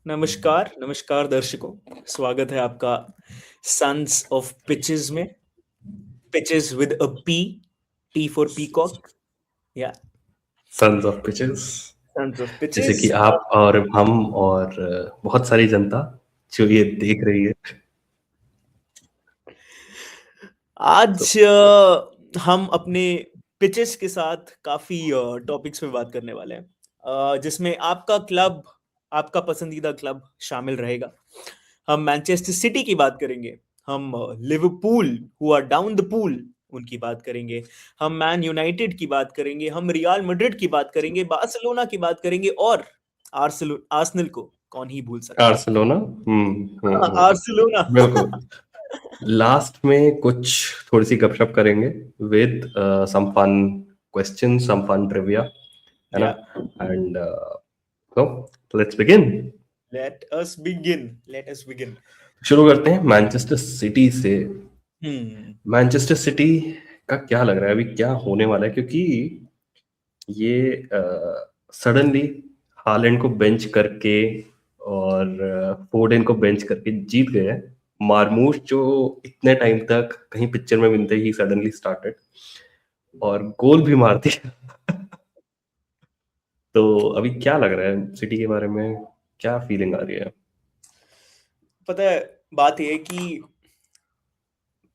नमस्कार, नमस्कार दर्शकों। स्वागत है आपका सन्स ऑफ पिचेस में। Pitches with a P, T for peacock या sons of pitches, sons of जैसे कि पिचेस। आप और हम और बहुत सारी जनता जो ये देख रही है। तो आज हम अपने पिचेस के साथ काफी टॉपिक्स पे बात करने वाले हैं, जिसमें आपका क्लब, आपका पसंदीदा क्लब शामिल रहेगा। हम मैनचेस्टर सिटी की बात करेंगे, हम Liverpool who are down the pool उनकी बात करेंगे, हम मैन यूनाइटेड की बात करेंगे, हम रियल मैड्रिड की बात करेंगे, बार्सिलोना की बात करेंगे और आर्सेनल को कौन ही भूल सकता है। बार्सिलोना। हाँ, आर्सेलोना। बिल्कुल। लास्ट में कुछ थोड़ी सी गपशप करेंगे with some fun question, some fun trivia, है ना? या and so let's begin. Let us begin. शुरू करते हैं मैनचेस्टर सिटी से। हम्म। मैनचेस्टर सिटी का क्या लग रहा है, अभी क्या होने वाला है? क्योंकि ये सडनली हालैंड को बेंच करके और फोर्डन को बेंच करके जीत गए हैं। मार्मूश जो इतने टाइम तक कहीं पिक्चर में मिलते ही सडनली स्टार्टेड और गोल भी मार दिया। तो अभी क्या लग रहा है सिटी के बारे में, क्या फीलिंग आ रही है? पता है, बात यह है कि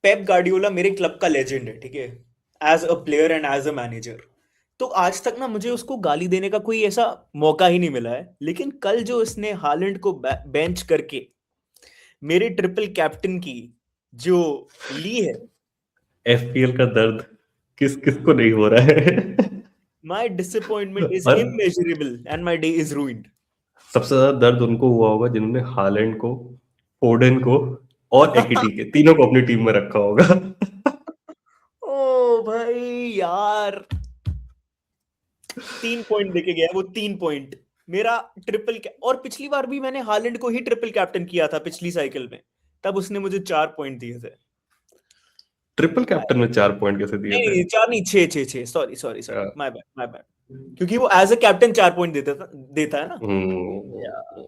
पेप गार्डियोला मेरे क्लब का लेजेंड है, ठीक है, as a player and as a manager. तो आज तक ना मुझे उसको गाली देने का कोई ऐसा मौका ही नहीं मिला है, लेकिन कल जो इसने हालैंड को बेंच करके मेरे ट्रिपल कैप्टन की जो ली है, एफपीएल का दर्द किस किस को नहीं हो रहा है? माय डिसअपॉइंटमेंट इज और immeasurable and my day is ruined. सबसे ज्यादा दर्द उनको हुआ होगा जिन्होंने हालैंड को, फोर्डन को और एकिटी के तीनों को अपनी टीम में रखा होगा। ओ भाई यार, 3 पॉइंट देके गया वो, 3 पॉइंट मेरा ट्रिपल। और पिछली बार भी मैंने हालैंड को ही ट्रिपल कैप्टन किया था पिछली साइकिल में, तब उसने मुझे 4 पॉइंट दिए थे। ट्रिपल कैप्टन में 4 पॉइंट कैसे दिए नहीं थे? नहीं, चार नहीं, छह छह छह, sorry sorry a, sorry, my bad my bad. क्योंकि वो एज अ कैप्टन 4 पॉइंट देता है ना। हम्म,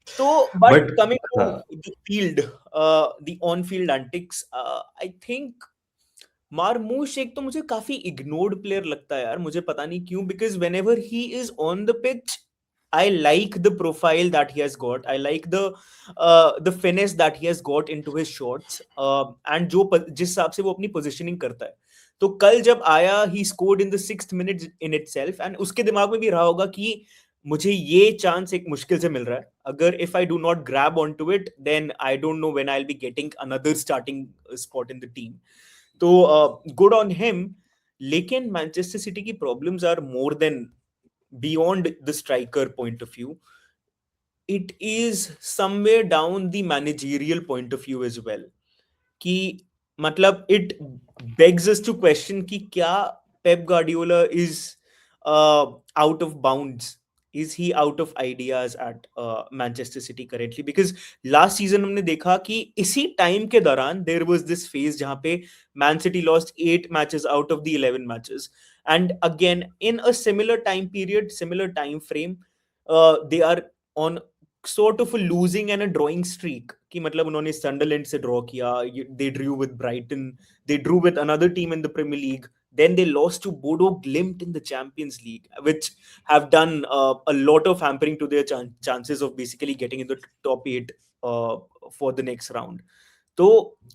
तो बट बट कमिंग टू हाँ। The field, the on field antics, I think मार्मूश एक तो मुझे काफी इग्नोर्ड प्लेयर लगता है यार, मुझे पता नहीं क्यों, because when ever he is on the pitch I like the profile that he has got. I like the finesse that he has got into his shots. And जिस हिसाब से वो अपनी positioning करता है, तो कल जब आया he scored in the 6th minute in itself, and उसके दिमाग में भी रहा होगा कि मुझे ये चांस एक मुश्किल से मिल रहा है, अगर if I do not grab onto it then I don't know when I'll be getting another starting spot in the team. तो गुड ऑन हिम। लेकिन मैनचेस्टर सिटी की problems are more than beyond the striker point of view. It is somewhere down the managerial point of view as well, कि मतलब it begs us to question कि क्या Pep Guardiola is out of bounds, is he out of ideas at Manchester City currently. Because last season हमने देखा कि इसी time के दौरान देयर वाज दिस फेज जहां पे Man City lost 8 matches out of the 11 matches, and again in a similar time period, similar time frame, they are on sort of a losing and a drawing streak, कि मतलब उन्होंने सनडरलैंड से draw किया, they drew with Brighton, they drew with another team in the Premier League, then they lost to Bodo Glimt in the Champions League, which have done a lot of hampering to their chances of basically getting in the top 8 uh, for the next round. So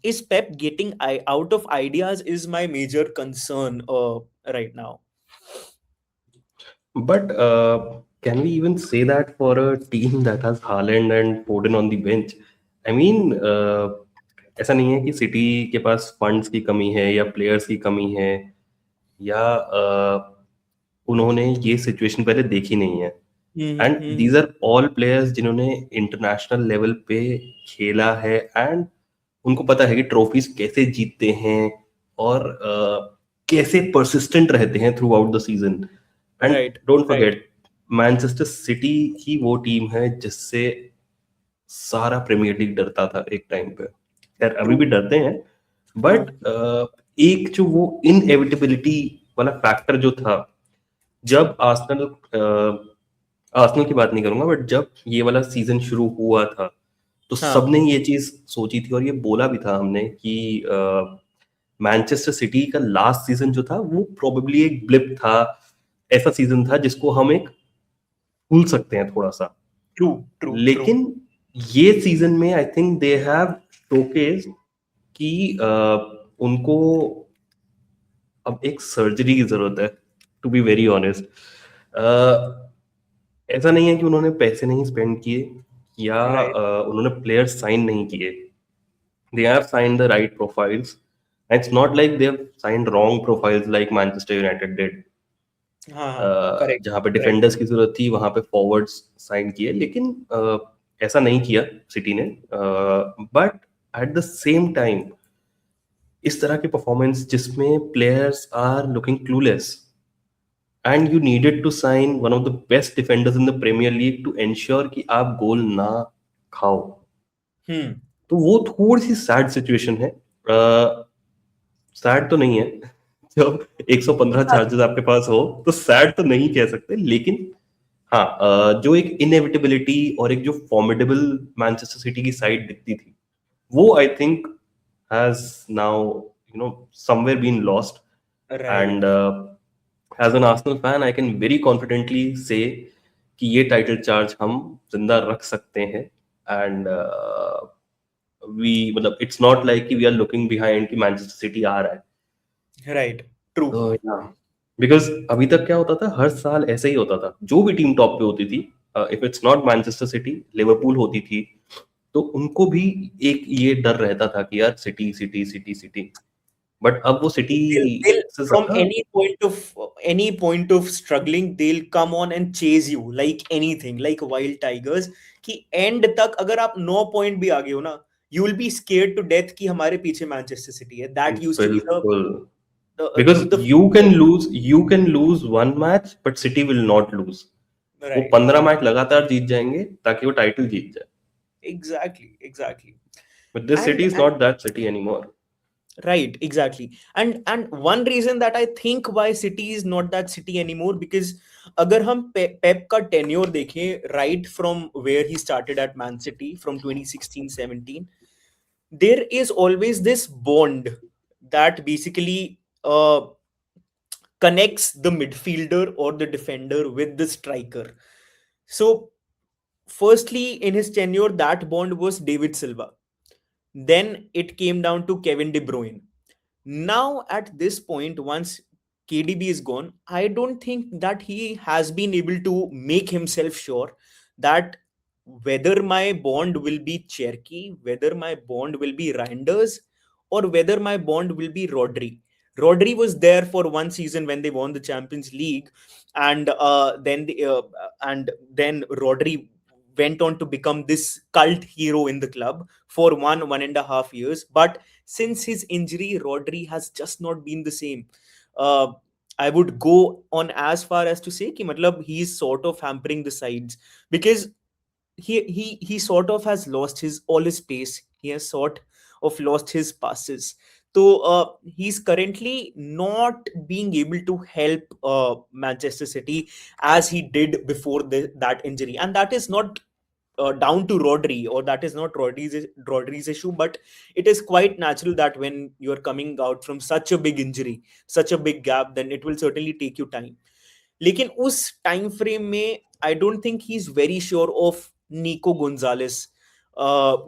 is Pep getting out of ideas is my major concern right now. But can we even say that for a team that has Haaland and Foden on the bench? I mean, ऐसा नहीं है कि city के पास funds की कमी है या players की कमी है, या उन्होंने ये सिचुएशन पहले देखी नहीं है। And Mm-hmm. These are all players जिन्होंने इंटरनेशनल लेवल पे खेला है एंड उनको पता है कि ट्रॉफीज कैसे जीतते हैं और कैसे परसिस्टेंट रहते हैं throughout the season. And Right, don't right. Forget, Manchester City ही वो टीम है जिससे सारा प्रीमियर लीग डरता था एक टाइम पे। खैर अभी भी True. डरते हैं, हाँ. बट एक जो वो इनएविटेबिलिटी वाला फैक्टर जो था, जब आर्सेनल आर्सेनल की बात नहीं करूंगा, बट जब ये वाला सीजन शुरू हुआ था तो हाँ। सबने ये चीज सोची थी और ये बोला भी था हमने कि मैनचेस्टर सिटी का लास्ट सीजन जो था वो प्रोबेबली एक ब्लिप था, ऐसा सीजन था जिसको हम एक भूल सकते हैं थोड़ा सा। True true true. लेकिन ये सीजन में आई थिंक दे हैव शोकेस कि उनको अब एक सर्जरी की जरूरत है, टू बी वेरी ऑनेस्ट। ऐसा नहीं है कि उन्होंने पैसे नहीं स्पेंड किए या राइट। उन्होंने प्लेयर्स साइन नहीं किए। They have signed the right profiles, it's not like they have signed wrong profiles like Manchester United did. हाँ हाँ। करेक्ट। जहाँ पे राइट। डिफेंडर्स की जरूरत थी वहां पे फॉरवर्ड्स साइन किए, लेकिन ऐसा नहीं किया सिटी ने। But at the same time इस तरह की परफॉर्मेंस जिसमें players are looking clueless and you needed to sign one of the best defenders in the Premier League to ensure कि आप गोल ना खाओ, हम्म। तो वो थोड़ी सी सैड सिचुएशन है। सैड तो नहीं है, जब 115 चार्जेस आपके पास हो तो सैड तो नहीं कह सकते, लेकिन हाँ, जो एक इनएविटेबिलिटी और एक जो फॉर्मिडेबल मैनचेस्टर सिटी की साइड दिखती थी वो I think has now somewhere been lost. Right. And as an Arsenal fan I can very confidently say कि ये टाइटल चार्ज हम जिंदा रख सकते हैं। एंड वी मतलब इट्स नॉट लाइक कि वी आर लुकिंग बिहाइंड कि मैनचेस्टर सिटी आ रहा है। राइट। ट्रू। तो बिकॉज अभी तक क्या होता था, हर साल ऐसे ही होता था, जो भी टीम टॉप पे होती थी, if it's not Manchester city, Liverpool होती थी, तो उनको भी एक ये डर रहता था कि यार city city city city. But अब वो सिटी They'll से from ज्यादा any point of struggling, they'll come on and chase you like anything, like wild tigers. कि end तक अगर आप 9 पॉइंट भी आगे हो ना, you will be scared to death कि हमारे पीछे मैनचेस्टर सिटी है. That used to be बिल्कुल, because the you can lose one match but city will not lose. वो right. 15 मैच लगातार जीत जाएंगे ताकि वो टाइटल जीत जाए, Exactly, exactly. But this city is And not that city anymore. right, exactly. And one reason that I think why City is not that City anymore, because अगर हम पेप का tenure देखें right from where he started at Man City from 2016-17, there is always this bond that basically connects the midfielder or the defender with the striker. So firstly, in his tenure, that bond was David Silva. Then it came down to Kevin De Bruyne. Now, at this point, once KDB is gone, I don't think that he has been able to make himself sure that whether my bond will be Cherky, whether my bond will be Reinders, or whether my bond will be Rodri. Rodri was there for one season when they won the Champions League, and then Rodri went on to become this cult hero in the club for 1.5 years. But since his injury, Rodri has just not been the same. Uh, I would go on as far as to say कि मतलब he is sort of hampering the sides, because he sort of has lost his all his pace. He has sort of lost his passes. So he's currently not being able to help Manchester City as he did before that injury, and that is not down to Rodri, or that is not Rodri's issue, but it is quite natural that when you're coming out from such a big injury, such a big gap, then it will certainly take you time. लेकिन उस time frame में आई don't think he is very sure of Nico Gonzalez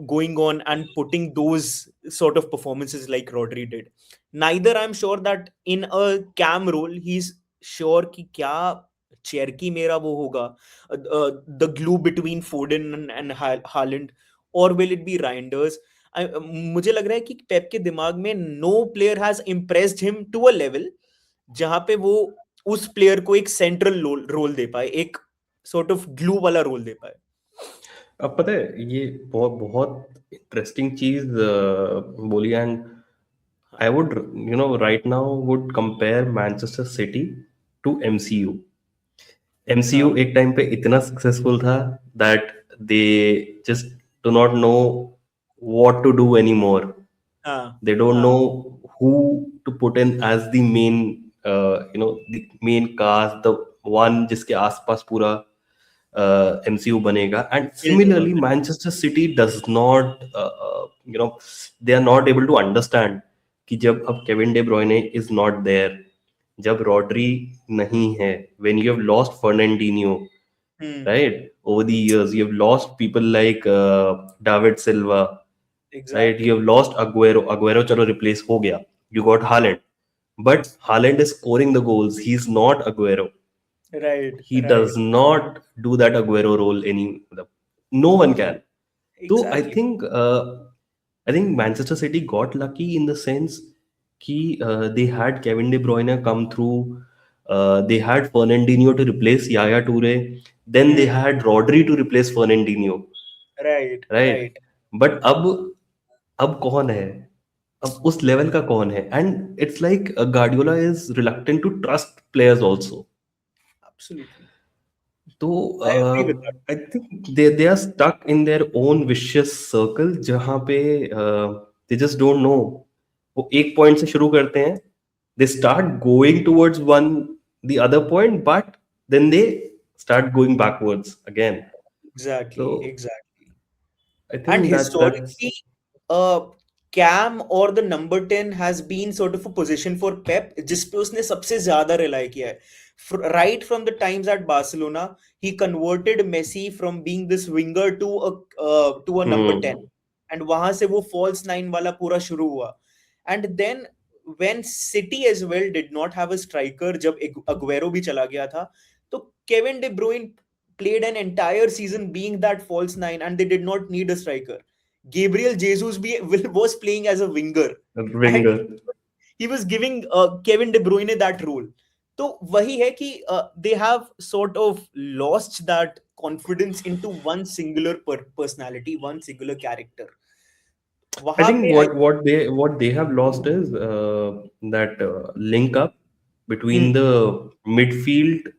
going on and putting those sort of performances like Rodri did. Neither I'm sure that in a cam role he's sure कि क्या Cherky मेरा वो होगा, the glue between Foden and Haaland, or will it be Reinders? मुझे लग रहा है कि पेप के दिमाग में no player has impressed him to a level जहां पे वो उस प्लेयर को एक सेंट्रल रोल दे पाए, एक सॉर्ट ऑफ ग्लू वाला रोल दे पाए. अब पता है ये बहुत बहुत इंटरेस्टिंग चीज बोली। And I would right now would compare Manchester City to MCU. MCU हाँ एक टाइम पे इतना सक्सेसफुल था that they just do not know what to do any more. हाँ दे डोंट नो हाँ. who to put in as the main the main cast, the one जिसके आसपास पूरा MCU बनेगा. And Building on similarly, Manchester City does not, they are not able to understand कि जब अब Kevin De Bruyne is not there, जब Rodri नहीं है, when you have lost Fernandinho, that. right? Over the years, you have lost people like David Silva, right? You have Exactly. lost Aguero. Aguero चलो replace हो गया. You got Haaland, but Haaland is scoring the goals. He's not Aguero. Right, He right. does not do that Aguero role any. No one can. So Exactly. I think Manchester City got lucky in the sense कि they had Kevin De Bruyne come through. They had Fernandinho to replace Yaya Toure. Then they Hmm. had Rodri to replace Fernandinho, Right, right? right. But अब कौन है? अब उस level का कौन है? And it's like Guardiola is reluctant to trust players also. Absolutely. तो I agree with that. I think they are stuck in their own vicious circle जहाँ पे दे जस्ट डोंट नो. वो एक पॉइंट से शुरू करते हैं, they start going towards one the other point, but then they start going backwards again. तो Exactly, exactly. I And think that's historically, uh, Cam or the number 10 has been sort of a position for Pep, जिस पे उसने सबसे ज्यादा rely किया है. Right from the times at Barcelona, he converted Messi from being this winger to a number 10. And वहां से वो false nine वाला पूरा शुरू हुआ. And then when City as well did not have a striker, जब Aguero भी चला गया था, तो Kevin De Bruyne played an entire season being that false nine, and they did not need a striker. Gabriel Jesus was playing as a winger, and winger. he was giving Kevin De Bruyne that role. तो वही है कि they have sort of lost that confidence into one singular personality, one singular character. I वहां think पे what they have lost is that link up between Hmm. the midfield,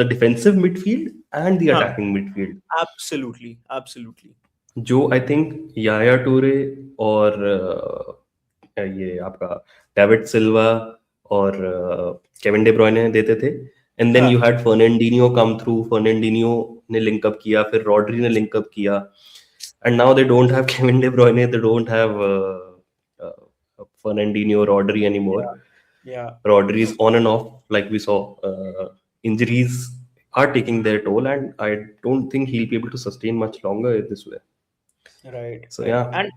the defensive midfield and the हाँ, attacking midfield. absolutely, absolutely. जो I think याया टूरे और ये आपका David सिल्वा और Kevin day ब्रुयने देते थे. एंड देन यू हाँ, हैड फर्नांडिनियो कम थ्रू. फर्नांडिनियो ने लिंक अप किया, फिर रॉड्री ने लिंक अप किया. And now they don't have Kevin day ब्रुयने, they don't have Fernandinho, Rodri anymore. yeah, yeah. Rodri is on and off, like we saw. Injuries are taking their toll, and I don't think he'll be able to sustain much longer this way. Right, So right. yeah. And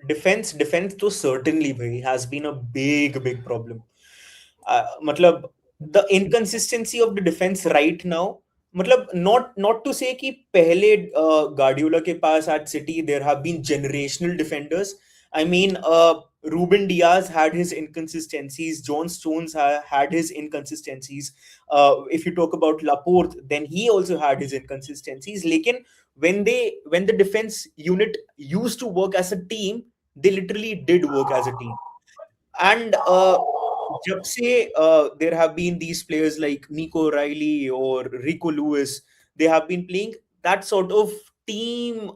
defense to certainly bhai, has been a big problem. मतलब the inconsistency of the defense right now, मतलब not to say कि पहले Guardiola के पास at City there have been generational defenders. I mean, Ruben Diaz had his inconsistencies. John Stones had his inconsistencies. If you talk about Laporte, then he also had his inconsistencies. लेकिन when the defense unit used to work as a team, they literally did work as a team. And जब से there have been these players like Nico Riley or Rico Lewis, they have been playing, that sort of team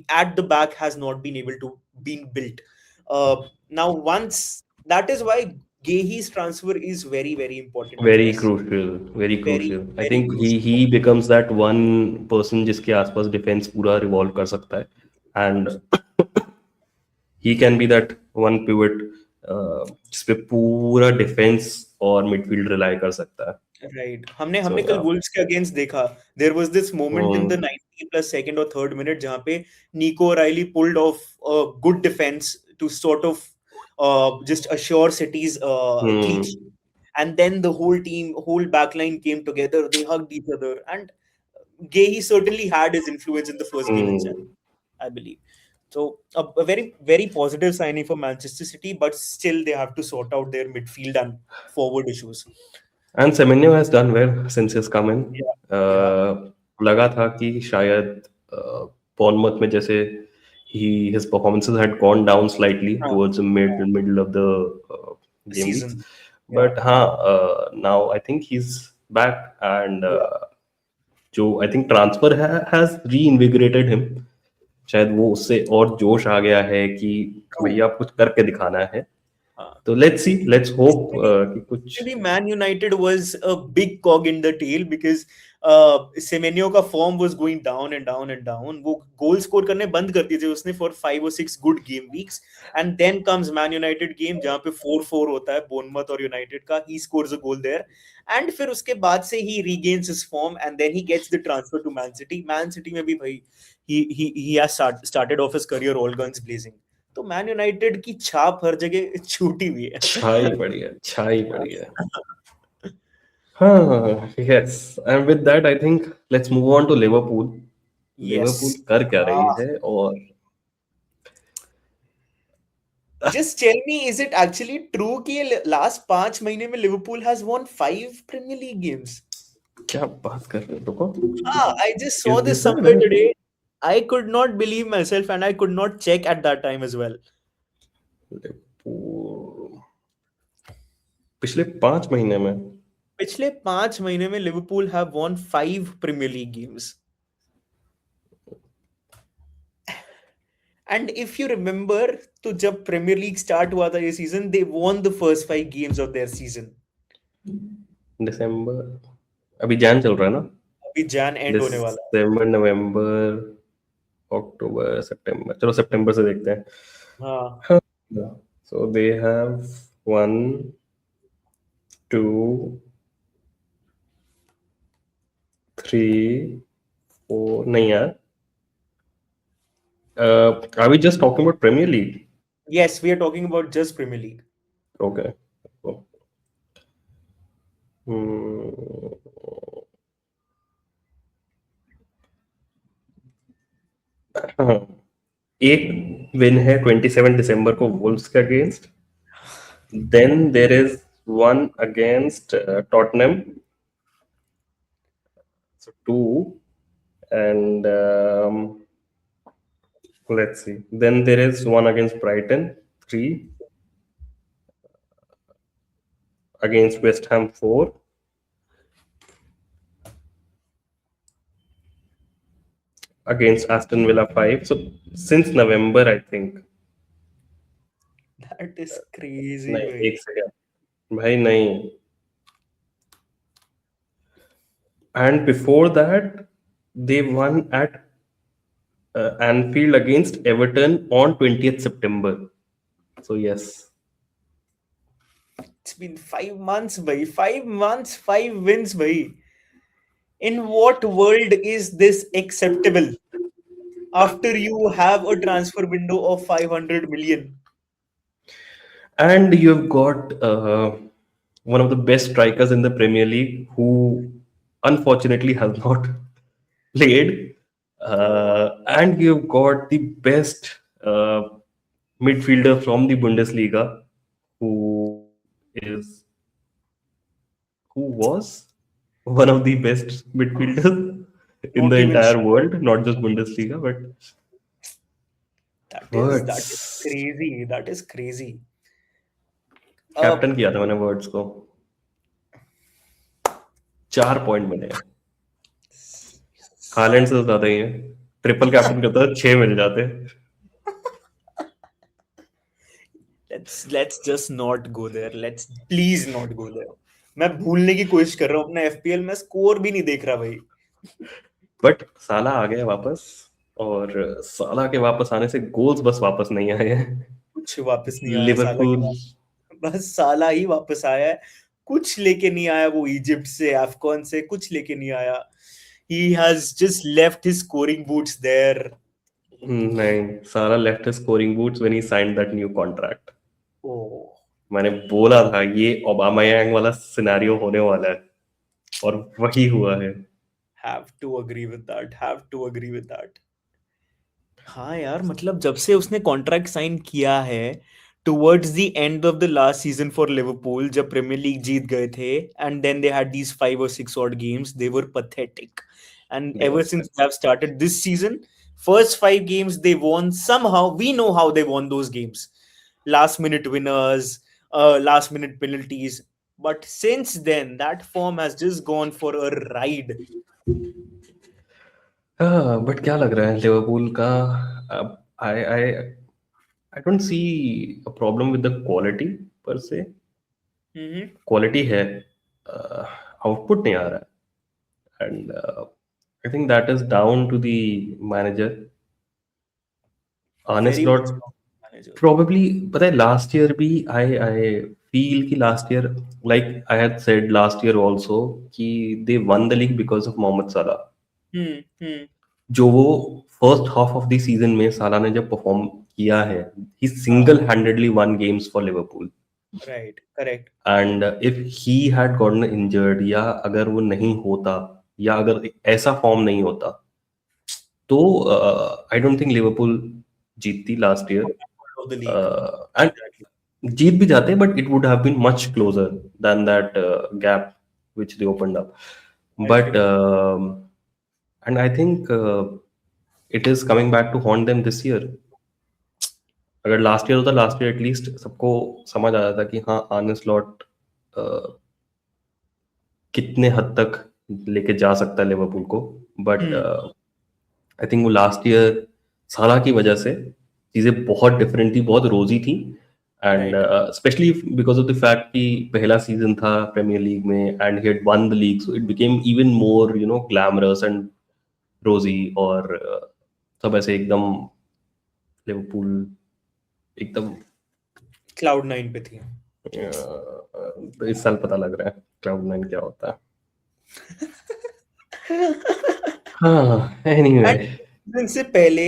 at the back has not been able to be built. Now, once that is why Gehi's transfer is very, very important for Very us. crucial, very Very, crucial. I very think crucial. he becomes that one person जिसके आसपास defence पूरा revolve कर सकता है. And he can be that one pivot जिस पे पूरा defence और मिडफील्ड रिलाई कर सकता है. Right. हमने So हमने कल yeah. वुल्व्स के अगेंस्ट देखा. There was this moment in the Hmm. 90 plus second or third minute जहाँ पे Nico Riley pulled off a good defense to sort of just assure City's clean Hmm. sheet. And then the whole team, whole backline came together. They hugged each other, and Gay certainly had his influence in the first game itself, Hmm. I believe. So a very, very positive signing for Manchester City, but still they have to sort out their midfield and forward issues. And Semenyo has done well since he's come in. Yeah, yeah. लगा था कि शायद बॉर्नमouth में जैसे his performances had gone down slightly हाँ, towards the middle of the game weeks. season. Yeah, But हाँ, now I think he's back, and yeah. जो I think transfer has reinvigorated him. शायद वो उससे और जोश आ गया है कि True. भैया कुछ करके दिखाना है. हाँ. तो let's hope Actually, कि कुछ. actually, Man United was a big cog in the tail because सेमेनियो का form was going down and down and down, वो गोल स्कोर करने बंद कर दिए थे उसने फॉर 5 और 6 good game weeks, and then comes Man United game जहां पे 4-4 होता है बोर्नमथ और यूनाइटेड का, he scores a goal there, and फिर उसके बाद से ही regains his form and then he gets the transfer to Man City. Man City में भी भाई he has started off his career all guns blazing. तो मैन यूनाइटेड की छाप हर जगह छूटी हुई है। छाई पड़ी है, छाई पड़ी है। हाँ, yes, and with that I think let's move on to Liverpool. Yes. Liverpool कर क्या रही है? और Just tell me, is it actually true कि ये लास्ट 5 महीने में Liverpool has won 5 Premier League games? क्या बात कर रहे हो? रुको, हाँ, I just saw is this this somewhere today. I could not believe myself and I could not check at that time as well. Liverpool पिछले 5 महीने में? पिछले 5 महीने में Liverpool have won 5 Premier League games. And if you remember, तो जब Premier League start हुआ था ये season, they won the first 5 games of their season. December, अभी जैन चल रहा है ना? अभी जैन एंड होने वाला है। दिसंबर, नवंबर, अक्टूबर, सितंबर, चलो सितंबर से देखते हैं। हाँ, सो दे हैव 1, 2, 3, 4, नहीं यार, are we just talking about Premier League? yes, we are talking about just Premier League. Okay. Hmm. हाँ, एक विन है 27 दिसंबर को वुल्व्स के against, then there is one against Tottenham, so 2, and let's see, then there is one against Brighton, 3, against West Ham, 4, against Aston Villa, 5. So since November I think, That is crazy, नहीं भाई. एक second भाई, नहीं, and before that they won at Anfield against Everton on 20th September. So yes, It's been 5 months, भाई. 5 months, 5 wins, भाई. In what world is this acceptable? After you have a transfer window of 500 million. and you've got one of the best strikers in the Premier League who unfortunately has not played, and you've got the best midfielder from the Bundesliga who is who was one of the best midfielders in the Not even entire sure. world, not just Bundesliga, but That is Words. crazy. That is crazy. Captain किया था मैंने words को, 4 point मिले हैं। Holland से ज्यादा ही है, triple captain करता 6 मिल जाते। let's just not go there. Let's please not go there. मैं भूलने की कोशिश कर रहा हूँ अपना एफपीएल में, स्कोर भी नहीं देख रहा भाई. बट साला आ गया वापस, और साला के वापस आने से गोल्स बस वापस नहीं आए हैं। कुछ वापस नहीं आया साला के लिवरपूल, बाद. बस साला ही वापस आया है. कुछ लेके नहीं आया वो इजिप्ट से, अफकॉन से कुछ लेके नहीं आया. He has just left his scoring boots there. नहीं, साला left his scoring boots when he signed that new contract. Oh, मैंने बोला था ये ओबामायांग वाला सिनेरियो होने वाला है, और वही हुआ है। have to agree with that. Have to agree with that. हाँ यार, मतलब जब से उसने कॉन्ट्रैक्ट साइन किया है towards the end of the last season for Liverpool, जब प्रीमियर लीग जीत गए थे and then they had these 5 or 6 odd games, they were pathetic. And ever Yes. since they have started this season, first 5 games they won somehow. We know how they won those games. Last minute winners, last minute penalties. But since then, that form has just gone for a ride. हाँ, but क्या लग रहा है Liverpool का? अब I I I don't see a problem with the quality पर से। Mm-hmm. Quality है, आउटपुट नहीं आ रहा है। and I think that is down to the manager. Arne Very much Slot wrong manager. probably, पता है last year भी I feel कि last year, like I had said last year also, कि they won the league because of Mohamed Salah. Hmm. जो वो first half of the season में साला ने जब परफॉर्म किया है, ही हाँ, single handedly one games for Liverpool. right, correct. And if he had gotten injured, या अगर वो नहीं होता, या अगर ऐसा फॉर्म नहीं होता, तो आई डोंट थिंक लिवरपूल जीतती last year. Of the league. And Exactly. जीत भी जाते, but it would have been much closer than that gap which they opened up. I But agree. and I think it is coming back to haunt them this year. अगर last year होता, last year at least सबको समझ आ जाता कि हाँ, आर्ने slot कितने हद तक लेके जा सकता है लिवरपूल को. But Hmm. आई थिंक वो लास्ट ईयर साला की वजह से चीज़ें बहुत डिफरेंट थी, बहुत रोजी थी. And Right. Specially because of the fact कि पहला सीजन था प्रीमियर लीग में, and he had one the league, so it became even more glamorous and रोजी. और सब ऐसे एकदम लिवरपूल एकदम Cloud9 पे थी. इस साल पता लग रहा है क्लाउड 9 क्या होता है. हाँ, एनीवे. And इनसे पहले,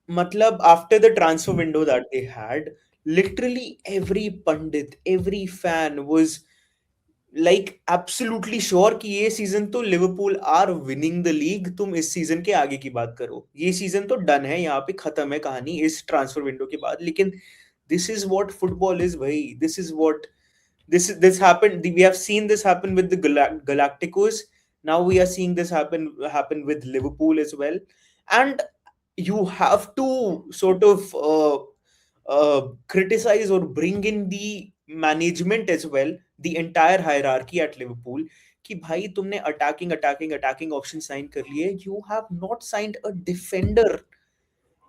मतलब after the transfer window that they had, literally every pundit, every fan was like absolutely sure कि ये सीजन तो Liverpool are winning the league. तुम इस सीजन के आगे की बात करो, ये सीजन तो डन है, यहाँ पे खत्म है कहानी इस ट्रांसफर विंडो के बाद. लेकिन this is what football is भाई. This is what this happened. We have seen this happen with the Galacticos. Now we are seeing this happen with Liverpool as well. And you have to sort of criticize or bring in the management as well, the entire hierarchy at Liverpool, कि भाई तुमने attacking option sign कर लिए. You have not signed a defender.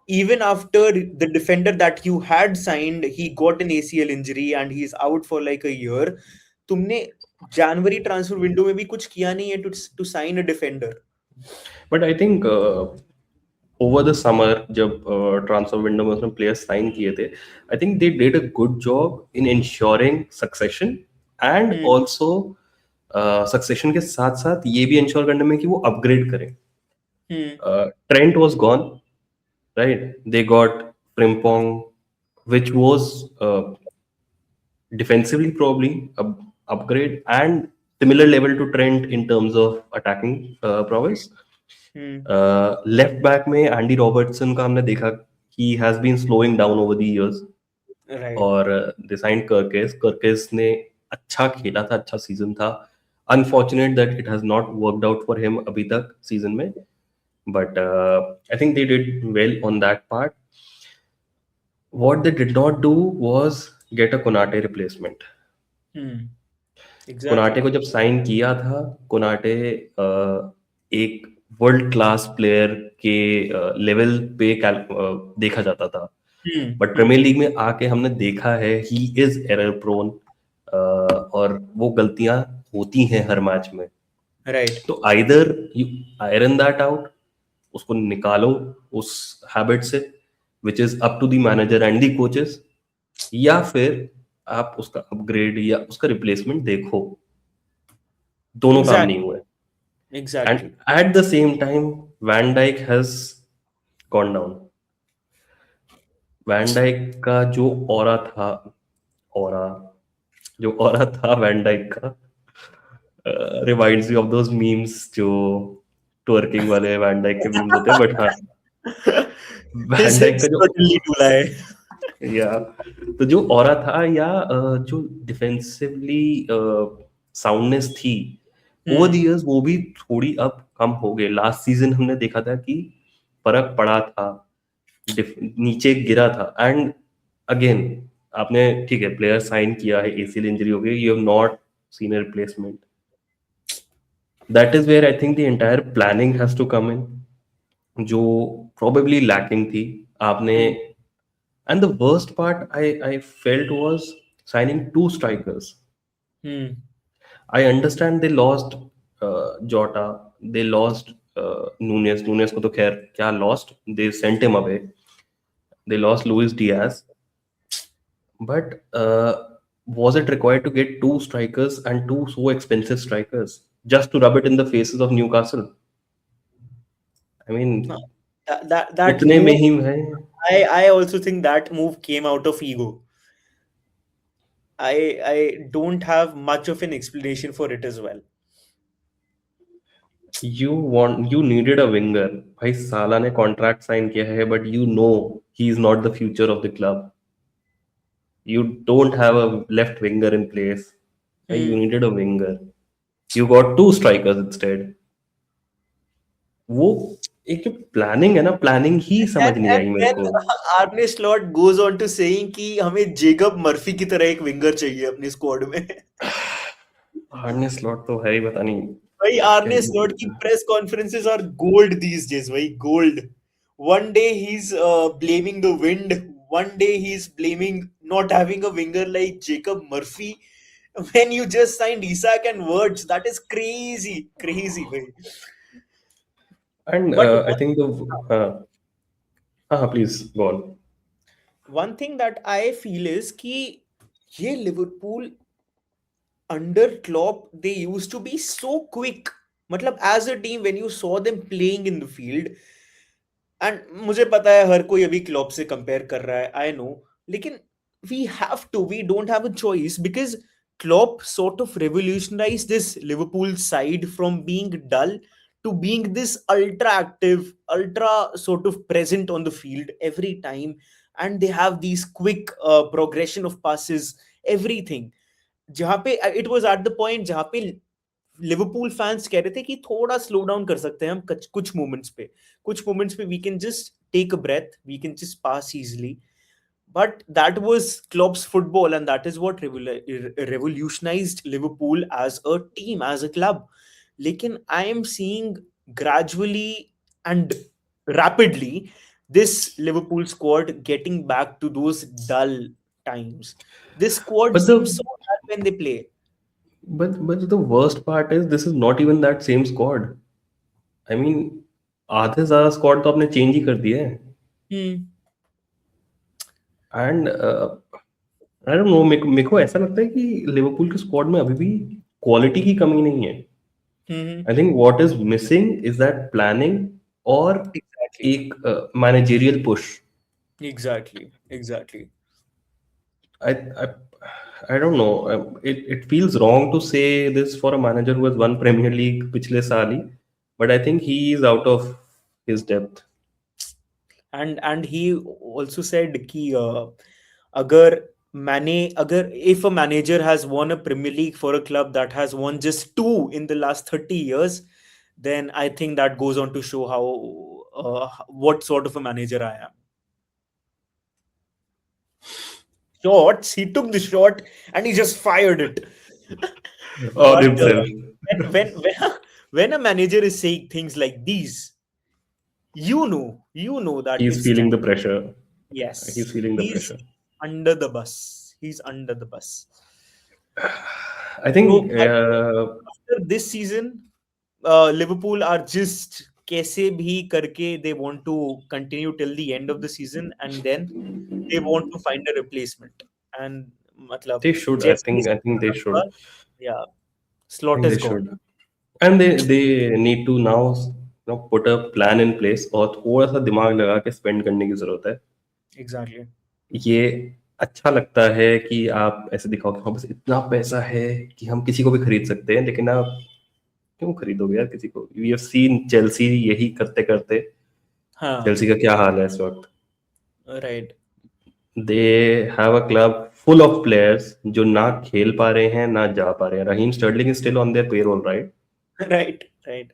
Even after the defender that you had signed, he got an ACL injury and he's out for like a year. तुमने जनवरी transfer window में भी कुछ किया नहीं है to sign a defender. But I think over the summer जब transfer window में उसने प्लेयर्स साइन किए थे, आई think they did a good job in ensuring succession, and Hmm. Also succession के साथ साथ ये भी इंश्योर करने में कि वो अपग्रेड करें. Hmm. Trent was gone, right. They got Frimpong, which was defensively probably upgrade, and similar level to Trent in terms of attacking prowess. Hmm. Left back में एंडी रॉबर्टसन का हमने देखा he has been slowing down over the years. Right. और दे signed कर्केस. कर्केस ने अच्छा खेला था, अच्छा सीजन था. Unfortunate that it has not worked out for him अभी तक सीजन में, but I think they did well on that part. What they did not do was get a Konate replacement. Hmm. Konate Exactly. को जब sign किया था, Konate एक world class player के level पे देखा जाता था. Hmm. बट प्रीमियर लीग में आके हमने देखा है ही इज एरर प्रोन, और वो गलतियां होती हैं हर मैच में. Right. तो either you iron that out, उसको निकालो उस हैबिट से, which is up to the manager and the coaches, या फिर आप उसका अपग्रेड या उसका रिप्लेसमेंट देखो. दोनों काम नहीं Exactly. हुए. And Exactly. At the same time Van Dijk has gone down. Van Dijk का जो ऑरा था, ऑरा जो ऑरा था वैन डाइक का, reminds me of those memes जो ट्वर्किंग वाले वैन डाइक के मीम्स होते हैं. बट हाँ, वैन His डाइक का hips जो, totally डूला है. या तो जो ऑरा था, या जो डिफेंसिवली साउंडनेस थी ओवर द Hmm. इयर्स, वो भी थोड़ी अब कम हो गई. लास्ट सीजन हमने देखा था कि फर्क पड़ा था, नीचे गिरा था. एंड अगेन, आपने ठीक है प्लेयर साइन किया है, एसीएल इंजरी हो गई, you have not seen a replacement. That is where I think the entire planning has to come in, जो प्रोबेबली लैकिंग थी आपने. Hmm. And the worst part I felt was signing two strikers. Hmm. I understand they lost Jota, they lost Nunez. Nunez को तो खैर क्या lost? They sent him away. They lost Luis Diaz. But was it required to get two strikers and two so expensive strikers just to rub it in the faces of Newcastle? I Huh. mean, That इतने में move, ही है. I also think that move came out of ego. I don't have much of an explanation for it as well. You needed a winger. भाई साला ने contract sign किया है, but you know he is not the future of the club. You don't have a left winger in place. You Hmm. needed a winger. You got two strikers instead. वो एक जो planning है ना, planning ही समझ नहीं आई And मेरे then को. Arne Slot goes on to saying कि हमें जेकब मर्फी की तरह एक विंगर चाहिए अपनी स्क्वाड में। हार्डनेस स्लॉट तो है ही, पता नहीं भाई क्या आर्ने ही स्लॉट की बोलते हैं. Press conferences are gold these days भाई, gold. One day he's blaming the wind, one day he's blaming not having a winger like Jacob Murphy when you just signed Isak and Words. That is crazy, crazy भाई। And But I think the, हाँ हाँ हाँ, please go on. one thing that I feel is कि ये Liverpool under Klopp they used to be so quick, मतलब as a team when you saw them playing in the field, and मुझे पता है हर कोई अभी क्लॉप से compare कर रहा है, आई नो, लेकिन we have to, we don't have a choice because Klopp sort of revolutionized this Liverpool side from being dull to being this ultra active, ultra sort of present on the field every time, and they have these quick progression of passes, everything। जहाँ पे it was at the point जहाँ पे Liverpool fans कह रहे थे कि थोड़ा slow down कर सकते हैं हम कुछ मोमेंट्स पे we can just take a breath, we can just pass easily. but that was Klopp's football, and that is what revolutionized Liverpool as a team, as a club. लेकिन I am seeing gradually and rapidly this Liverpool squad getting back to those dull times. This squad But seems the so dull when they play. but the worst part is this is not even that same squad. I mean, आधे ज्यादा squad तो आपने change ही कर दिया है. Hmm. And I don't know, मेरे को ऐसा लगता है कि लिवरपूल के स्क्वाड में अभी भी क्वालिटी की कमी नहीं है. Hmm. I think what is missing is that planning और Exactly. एक managerial push. Exactly. Exactly. I, I I don't know. It feels wrong to say this for a manager who has won Premier League पिछले साल ही, but I think he is out of his depth. And he also said कि अगर अगर if a manager has won a Premier League for a club that has won just two in the last 30 years, then I think that goes on to show how what sort of a manager I am. Shots, he took the shot and he just fired it. On But himself. when a manager is saying things like these, you know that He's it's feeling time. the pressure. He's Yes, feeling the he's pressure. under the bus. He's under the bus. I So think after this season, Liverpool are just कैसे भी करके they want to continue till the end of the season, and then they want to find a replacement. And मतलब they should. जैसे I think they should. yeah, I slot think is they gone. should. And they need to now put a plan in place और थोड़ा सा दिमाग लगा के spend करने की जरूरत है. Exactly. ये अच्छा लगता है कि आप ऐसे दिखाओ कि हाँ बस इतना पैसा है कि हम किसी को भी खरीद सकते हैं, लेकिन आप क्यों खरीदोगे यार किसी को? वी हैव सीन चेल्सी यही करते करते. हाँ, चेल्सी का क्या हाल है इस वक्त? right. They have a club full of players जो ना खेल पा रहे हैं ना जा पा रहे हैं. Raheem Sterling is still on their payroll, right? Right, right.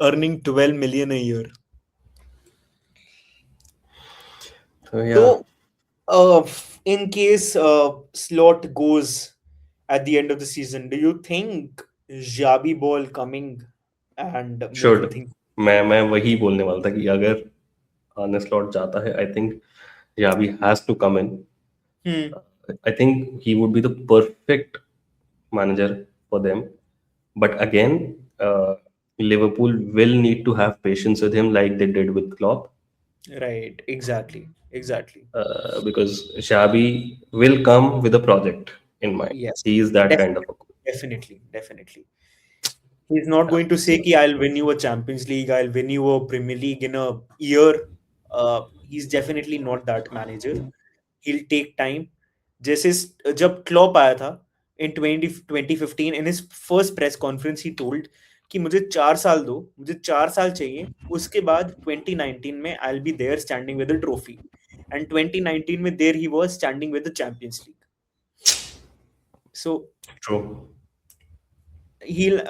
Earning 12 million a year. तो या So, in case Slot goes at the end of the season, do you think Xabi Ball coming and should. making things? मैं वही बोलने वाला था कि अगर आर्ने Slot जाता है, आई थिंक याबी has to come in. Hmm. I think he would be the perfect manager for them. But again, Liverpool will need to have patience with him like they did with Klopp, Right, exactly. because Xabi will come with a project in mind. Yes, He is that kind of a definitely, coach. definitely. He's not going to say कि I'll win you a Champions League, I'll win you a Premier League in a year. He's definitely not that manager. He'll take time. जैसे जब Klopp आया था in 2015 in his first press conference he told कि मुझे 4 साल दो, मुझे 4 साल चाहिए, उसके बाद 2019 में I'll be there standing with a trophy, and 2019 में there he was standing with the Champions League. So True. he'll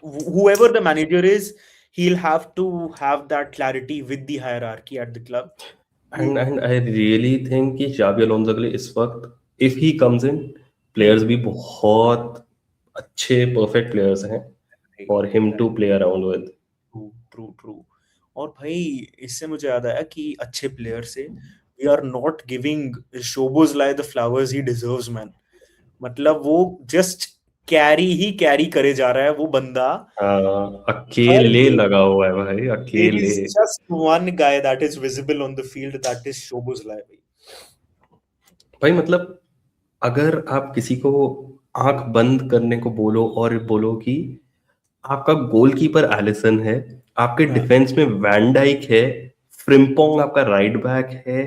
whoever the manager is, he'll have to have that clarity with the hierarchy at the club. And I really think कि Xabi Alonso के लिए इस वक्त if he comes in, players Hmm. भी बहुत अच्छे perfect players हैं Right, for him right. to play around with. True true true. और भाई इससे मुझे याद आया कि अच्छे प्लेयर से we are not giving Szoboszlai the flowers he deserves man. मतलब वो जस्ट कैरी ही कैरी करे जा रहा है वो बंदा हर अकेले गेम। लगा हुआ है भाई, देयर अकेले। Is just one guy that is visible on the field, that is Szoboszlai भाई। भाई मतलब अगर आप किसी को आंख बंद करने को बोलो और बोलो कि आपका गोलकीपर एलिसन है, आपके हाँ। डिफेंस में वैन डाइक है, फ्रिम्पोंग आपका राइट बैक है,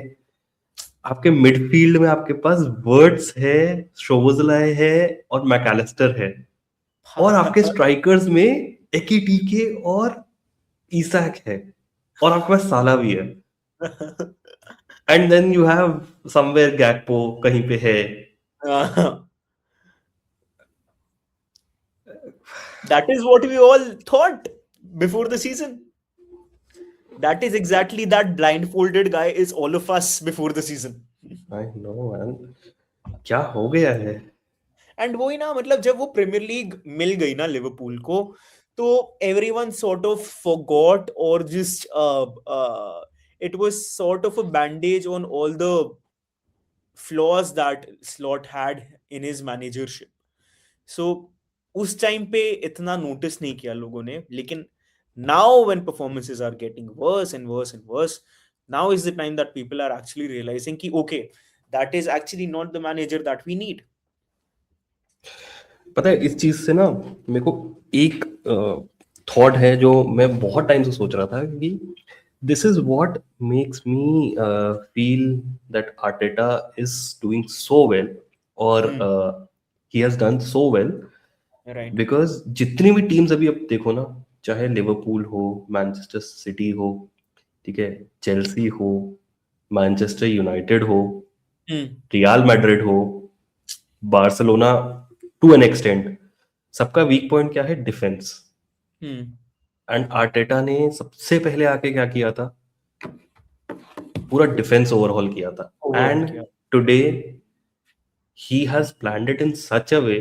आपके मिडफील्ड में आपके पास वर्ड्स है, शोबोज़लाई है और मैकएलिस्टर है, और आपके स्ट्राइकर्स में एकीटीके और इसाक है, और आपके पास साला भी है, and then you have somewhere Gakpo कहीं पे है। That is what we all thought before the season. That is exactly that blindfolded guy is all of us before the season. I know man, क्या हो गया है? And वही ना, मतलब जब वो प्रीमियर लीग मिल गई ना लिवरपूल को, तो एवरीवन सॉर्ट ऑफ फॉरगॉट और just it was sort of a bandage on all the flaws that Slot had in his managership. So उस टाइम पे इतना नोटिस नहीं किया लोगों ने, लेकिन now when performances are getting worse and worse and worse, now is the time that people are actually realising कि okay, that is actually not the manager that we need. पता है, इस चीज से ना मेरे को एक थॉट है जो मैं बहुत टाइम से सोच रहा था कि this is what makes me feel that Arteta is doing so well, और he has done so well, right. Because जितनी भी टीम्स अभी अब देखो ना, चाहे लिवरपूल हो, मैनचेस्टर सिटी हो, ठीक है, चेल्सी हो, मैनचेस्टर यूनाइटेड हो, रियल मैड्रिड हो, बार्सिलोना, टू एन एक्सटेंट, सबका वीक पॉइंट क्या है? डिफेंस। एंड आर्टेटा ने सबसे पहले आके क्या किया था? पूरा डिफेंस ओवरहॉल किया था। ओवरऑल एंड किया। Today he has planned it in such a way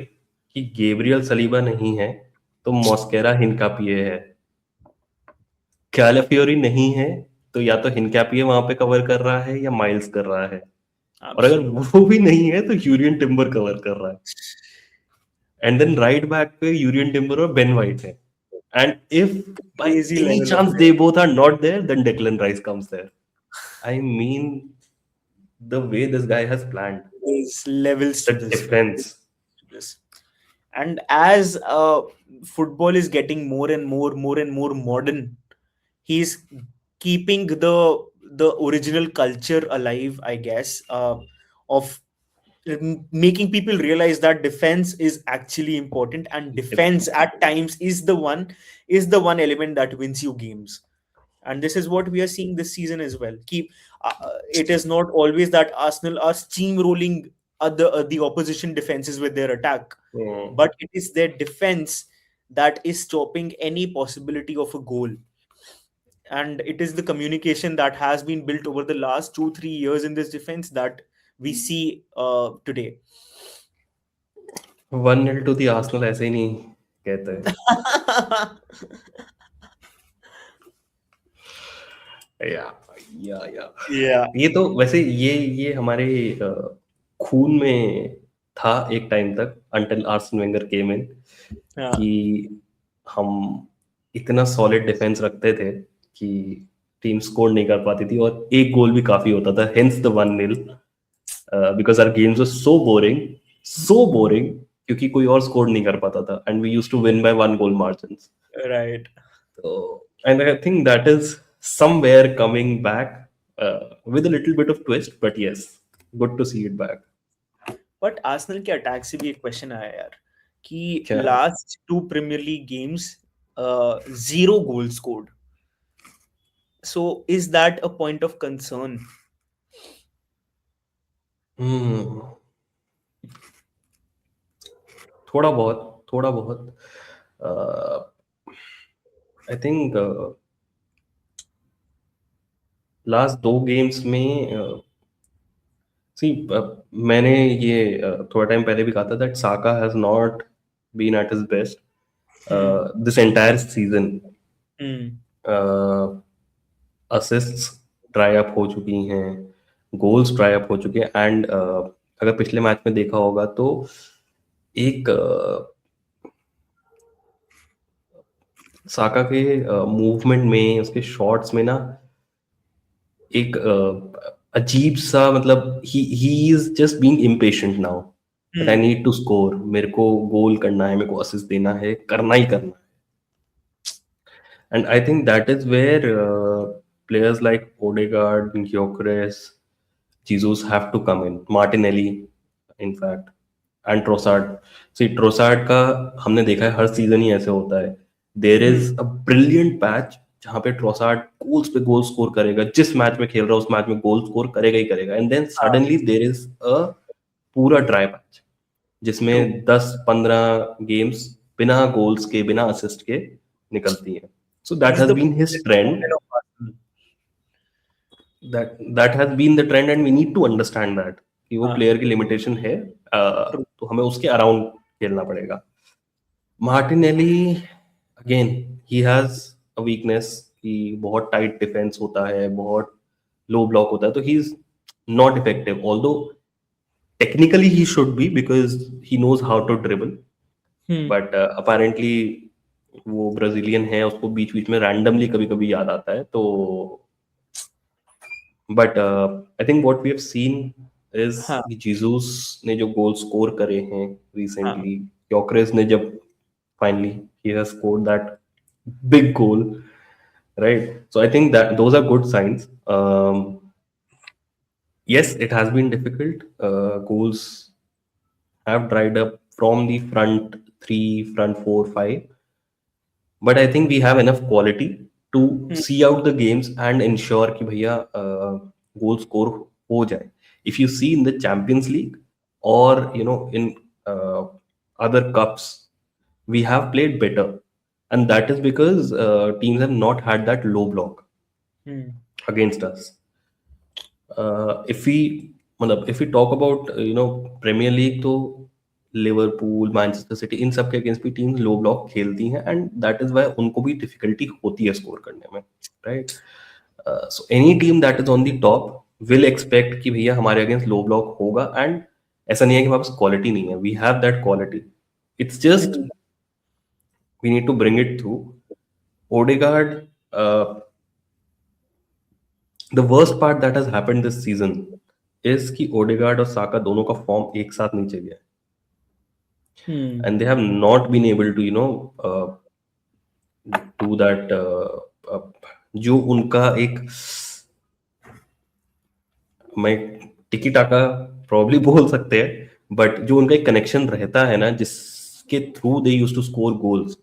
कि गेब्रियल सलीबा नहीं है तो मॉस्केरा हिनकापिए है, कैलाफियोरी नहीं है तो या तो हिनकापिए वहां पे कवर कर रहा है या माइल्स कर रहा है, और अगर एब्सोल्युटली। वो भी नहीं है तो यूरियन टिम्बर कवर कर रहा है, एंड देन राइट बैक पे यूरियन टिम्बर और बेन वाइट है, and if by crazy any level of chance they both are not there, then Declan Rice comes there. I mean, the way this guy has planned levels the to this. defense. This. And as football is getting more and more modern, he's keeping the original culture alive, I guess, of making people realize that defense is actually important, and defense at times is the one element that wins you games. And this is what we are seeing this season as well. It is not always that Arsenal are steamrolling the opposition defenses with their attack, but it is their defense that is stopping any possibility of a goal. And it is the communication that has been built over the last 2-3 years in this defense that we see today. 1-0 to the Arsenal ऐसे ही नहीं कहते हैं। या या Yeah. ये तो वैसे ये हमारे खून में था एक टाइम तक, अंटिल आर्सेन वेंगर केम इन, हाँ कि हम इतना सॉलिड डिफेंस रखते थे कि टीम स्कोर नहीं कर पाती थी और एक गोल भी काफी होता था, hence the 1-0, because our games were so boring, क्योंकि कोई और स्कोर नहीं कर पाता था and we used to win by 1 goal margin. Right. So, and I think that is somewhere coming back with a little bit of twist, but yes, good to see it back. But Arsenal के attack से भी एक question आया यार कि क्या है? Last 2 Premier League games 0 goal scored. So is that a point of concern? Hmm. थोड़ा बहुत आई थिंक लास्ट 2 गेम्स में सी मैंने ये थोड़ा टाइम पहले भी कहा था that Saka has not been at his best this entire season. Assists dry up हो चुकी हैं, गोल्स ड्राई अप हो चुके हैं, एंड अगर पिछले मैच में देखा होगा तो एक साका के मूवमेंट में, उसके शॉट्स में ना एक अजीब सा, मतलब he is just being impatient now, that I need to score, मेरे को गोल करना है, मेरे को असिस्ट देना है, करना ही करना है. And I think that is where players like Odegaard, Gyökeres, Jesus have to come in. Martinelli, in fact, and Trossard. See, Trossard का हमने देखा है हर सीजन ही ऐसे होता है. There is a brilliant patch जहाँ पे ट्रोसार्ड गोल्स पे गोल स्कोर करेगा, जिस मैच में खेल रहा है उस मैच में गोल स्कोर करेगा ही करेगा, and then suddenly there is a पूरा ड्राई पैच ट्रू. जिसमें 10-15 गेम्स बिना गोल्स के, बिना असिस्ट के निकलती हैं. So that He's has the been his trend. captain of Arsenal. That has been the trend, and we need to understand that कि वो हाँ. प्लेयर की लिमिटेशन है, True. तो हमें उसके अराउंड खेलना पड़ेगा. Martinelli again, he has a weakness कि बहुत टाइट डिफेंस होता है, बहुत लो ब्लॉक होता है, तो he is not effective, although technically he should be because he knows how to dribble, but apparently वो ब्राजीलियन है, उसको बीच बीच में रैंडमली कभी कभी याद आता है. तो but I think what we have seen is हाँ. जीसस ने जो गोल स्कोर करे हैं हाँ. रिसेंटली, योकरेस ने जब finally he has scored that big goal, right? So I think that those are good signs. Yes, it has been difficult. Goals have dried up from the front three, front four, five, but I think we have enough quality to see out the games and ensure कि भैया goal score हो जाए. If you see in the Champions League or in other cups, we have played better, and that is because teams have not had that low block against us. If we मतलब if we talk about Premier League, तो Liverpool, Manchester city, इन सब के against भी teams लो block खेलती हैं, and that is why उनको भी difficulty होती है स्कोर करने में, right? So any team that is on the top will expect कि भैया हमारे अगेंस्ट लो ब्लॉक होगा, एंड ऐसा नहीं है कि हमारे पास क्वालिटी नहीं है, we have that quality, it's just we need to bring it through. Odegaard, the worst part that has happened this season is कि Odegaard और साका दोनों का फॉर्म एक साथ नीचे गया, and they have not been able to do that. जो उनका एक, मैं टिकी टाका प्रॉब्ली बोल सकते हैं, बट जो उनका एक कनेक्शन रहता है ना, जिसके through they used to score goals.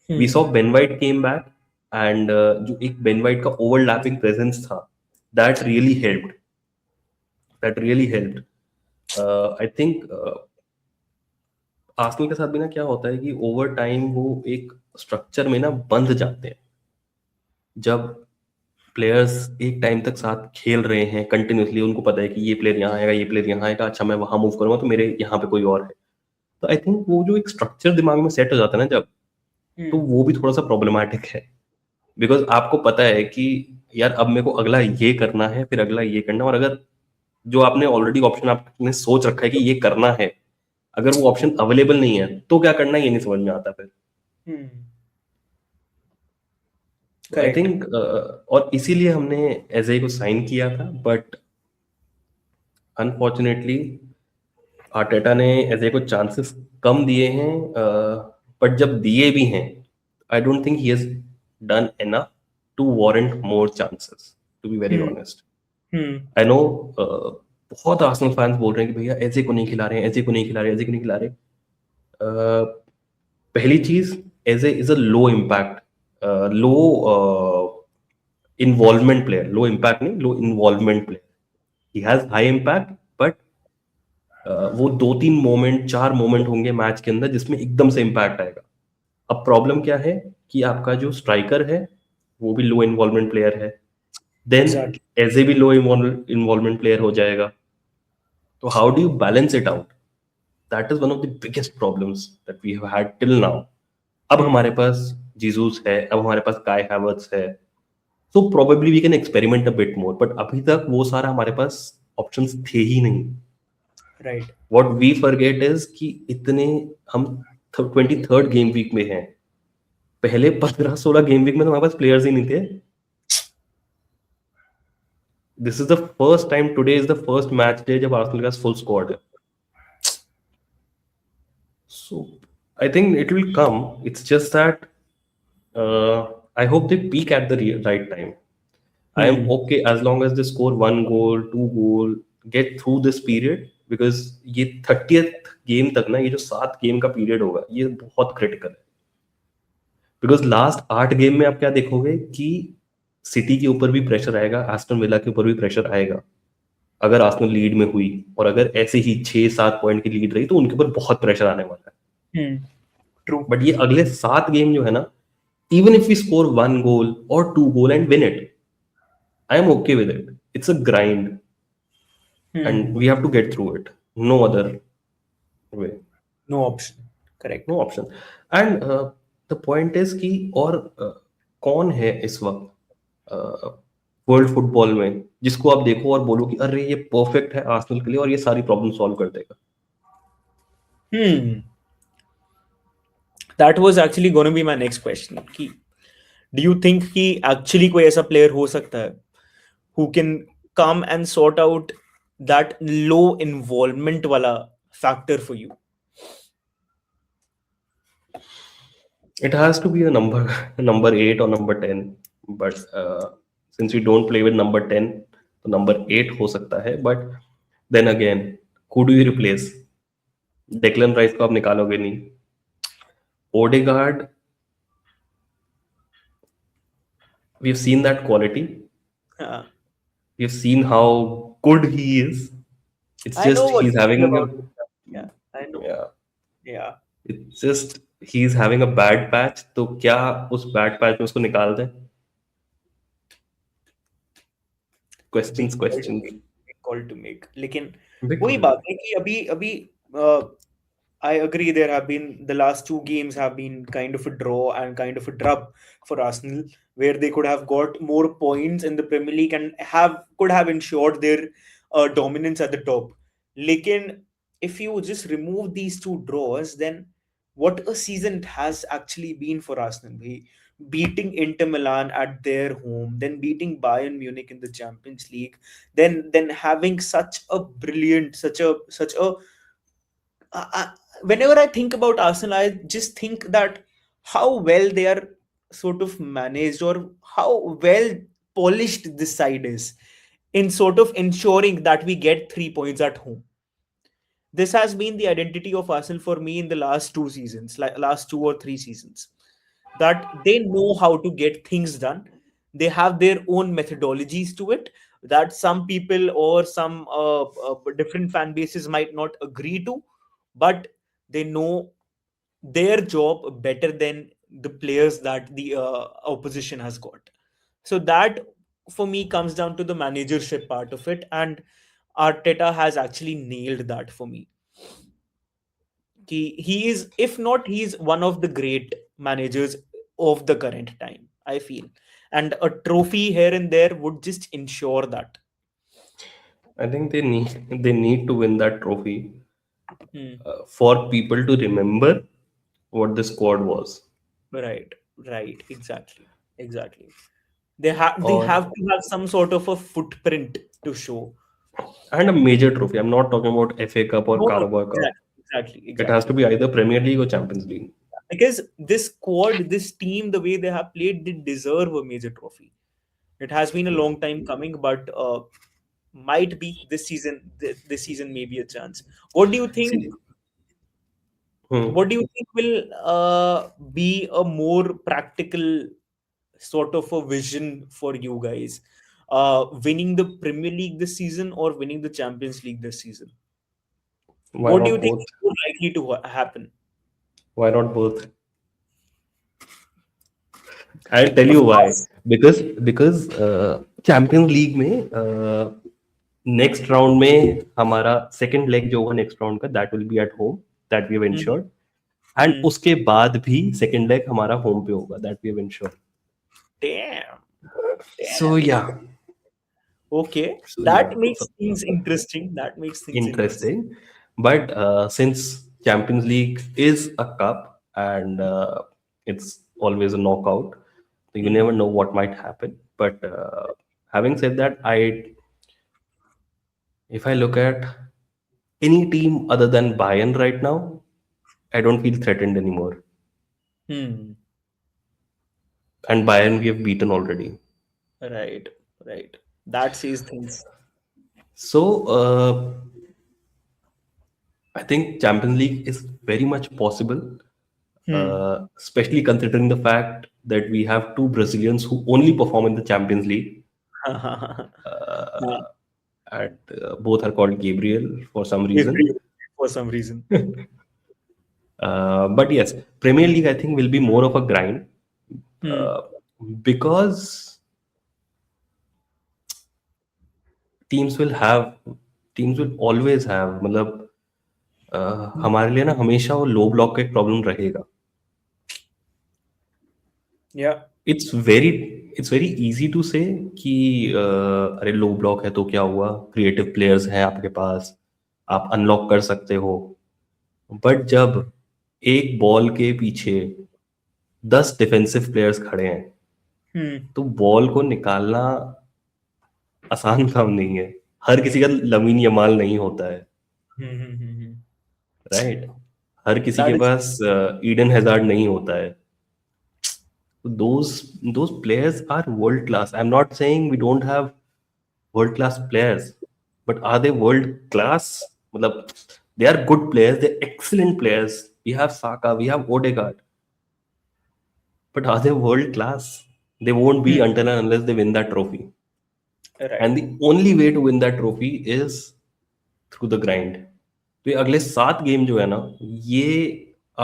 We saw Ben White came back, and जो एक बेन वाइट का ओवरलैपिंग प्रेजेंस था, that really helped, I think Arsenal के साथ भी ना क्या होता है कि ओवर टाइम वो एक स्ट्रक्चर में ना बंध जाते हैं. जब प्लेयर्स एक टाइम तक साथ खेल रहे हैं कंटिन्यूसली, उनको पता है कि ये प्लेयर यहाँ आएगा, ये प्लेयर यहाँ आएगा, अच्छा मैं वहां मूव करूंगा तो मेरे यहाँ पे कोई और है, तो आई थिंक वो जो एक स्ट्रक्चर दिमाग में सेट हो जाता है ना जब, तो वो भी थोड़ा सा प्रॉब्लमैटिक है, बिकॉज आपको पता है कि यार अब मेरे को अगला ये करना है, फिर अगला ये करना, और अगर जो आपने ऑलरेडी ऑप्शन आपने सोच रखा है कि ये करना है, अगर वो ऑप्शन अवेलेबल नहीं है तो क्या करना है ये नहीं समझ में आता फिर। आई करेक्ट। थिंक और इसीलिए हमने एजे को साइन किया था, बट अनफॉर्चुनेटली आर्टेटा ने एजे को चांसेस कम दिए हैं, बट जब दिए भी हैं I don't think he has done enough to warrant more chances, to be very honest. I know बहुत आर्सेनल फैंस बोल रहे हैं कि भैया एजे को नहीं खिला रहे हैं, एजे को नहीं खिला रहे, एजे को नहीं खिला रहे। पहली चीज, AJ is a low impact, low involvement player, low impact नहीं, low involvement player. He has high impact, but वो 2-3 मोमेंट 4 मोमेंट होंगे मैच के अंदर जिसमें एकदम से इम्पैक्ट आएगा। अब प्रॉब्लम क्या है कि आपका जो स्ट्राइकर है वो भी लो इन्वॉल्वमेंट प्लेयर है, देन एग्जैक्टली। एजे भी लो इन्वॉल्वमेंट प्लेयर हो जाएगा। तो how do you balance it out? That is one of the biggest problems that we have had till now. अब हमारे पास जीसूस है, अब हमारे पास काय हैवर्ट्स है, so probably we can experiment a bit more, but अभी तक वो सारा हमारे पास ऑप्शंस थे ही नहीं। Right. What we forget is कि इतने हम 23rd गेम वीक में हैं, पहले 15-16 गेम वीक में तो हमारे पास प्लेयर्स ही नहीं थे। This is the first time, today is the first match day जब आर्सेनल का फुल स्क्वाड है। So I think it will come, it's just that I hope they peak at the right time. I am okay as long as they score 1 goal, 2 goal, get through this period, because ये 30th game तक ना, ये जो 7 game का period होगा ये बहुत critical है। बिकॉज लास्ट 8 गेम में आप क्या देखोगे कि सिटी के ऊपर भी प्रेशर आएगा, एस्टन विला के ऊपर भी प्रेशर आएगा। अगर आर्सेनल लीड में हुई और अगर ऐसे ही 6-7 पॉइंट की लीड रही तो उनके ऊपर बहुत प्रेशर आने वाला है। ट्रू। बट ये अगले 7 गेम जो है ना, even if we score 1 goal और 2 goal and win it, I am okay with it. It's a grind, and we have to get through it. No other way, no option. Correct. no option. And the point is कि और कौन है इस वक्त world football में जिसको आप देखो और बोलो कि अरे ये परफेक्ट है आर्सेनल के लिए और ये सारी प्रॉब्लम सॉल्व कर देगा? That was actually gonna be my next question कि डू यू थिंक कि एक्चुअली कोई ऐसा प्लेयर हो सकता है who can come and sort out that low involvement wala factor for you? It has to be a number number 8 or number 10, but since we don't play with number 10, तो number 8 हो सकता है, but then again, who do you replace? Declan Rice को आप निकालोगे नहीं। Odegaard, we have seen that quality, we have seen how good he is. It's I know just what he you is feel having about it. Yeah, I know. Yeah Yeah. It's just he is having a bad patch, तो क्या उस bad patch में उसको निकाल दें? Big questions call to questions make. Big call to make. लेकिन big वही call. बात है कि अभी अभी uh, I agree there have been the last two games have been kind of a draw and kind of a drub for Arsenal where they could have got more points in the Premier League and could have ensured their dominance at the top. Lekin if you just remove these two draws, then what a season it has actually been for Arsenal. Beating Inter Milan at their home, then beating Bayern Munich in the Champions League, then having such a brilliant, such a I, whenever I think about Arsenal, I just think that how well they are sort of managed or how well polished this side is in sort of ensuring that we get 3 points at home. This has been the identity of Arsenal for me in the last 2 seasons, like last 2 or 3 seasons, that they know how to get things done. They have their own methodologies to it that some people or some different fan bases might not agree to, but they know their job better than the players that the opposition has got. So that for me comes down to the managership part of it, and Arteta has actually nailed that for me. He is, if not, he's one of the great managers of the current time, I feel. And a trophy here and there would just ensure that. I think they need to win that trophy. for people to remember what the squad was. Right, right, exactly, exactly. They have Or to have some sort of a footprint to show. and a major trophy. I'm not talking about FA Cup or No, no, Carabao Cup. exactly, exactly, It has to exactly. be either Premier League or Champions League. Because this squad, this team, the way they have played, they deserve a major trophy. It has been a long time coming, but might be this season. This season may be a chance. What do you think? See, hmm. What do you think will be a more practical sort of a vision for you guys? Winning the Premier League this season or winning the Champions League this season? Why What do you not think both? is more likely to happen? Why not both? I'll tell you Of why. course. Because Champions League में next round में हमारा second leg जो होगा next round का that will be at home, that we have Hmm. Ensured. And Hmm. उसके बाद भी second leg हमारा होम पे होगा, that we have ensured. Damn. So Damn. Yeah Okay. So yeah That makes things interesting. That makes things interesting. interesting. But since Champions League is a cup and it's always a knockout, so you never Hmm. know what might happen. But having said that, if I look at any team other than Bayern right now, I don't feel threatened anymore. Hmm. And Bayern we have beaten already. Right. Right. That says things. So I think Champions League is very much possible, Hmm. especially considering the fact that we have two Brazilians who only perform in the Champions League, Yeah. and both are called Gabriel for some reason. Gabriel, for some reason. But yes, Premier League I think will be more of a grind, Hmm. uh, because teams will have teams will always have मतलब हमारे लिए ना हमेशा वो लो block का एक problem रहेगा. Yeah. It's very easy to say कि अरे लो ब्लॉक है तो क्या हुआ, क्रिएटिव प्लेयर्स हैं आपके पास, आप अनलॉक कर सकते हो. बट जब एक बॉल के पीछे 10 डिफेंसिव प्लेयर्स खड़े हैं Hmm. तो बॉल को निकालना आसान काम नहीं है. हर किसी का लमीन यमाल नहीं होता है, Hmm. Hmm. राइट. हर किसी के That is. Pass Eden hazard नहीं होता है. those players are world class. I'm not saying we don't have world class players, but are they world class? Matlab, they are good players, they're excellent players. We have Saka, we have Odegaard, but are they world class? They won't be Hmm. until and unless they win that trophy. And Right. the only way to win that trophy is through the grind. तो ये अगले 7 game जो है ना, ये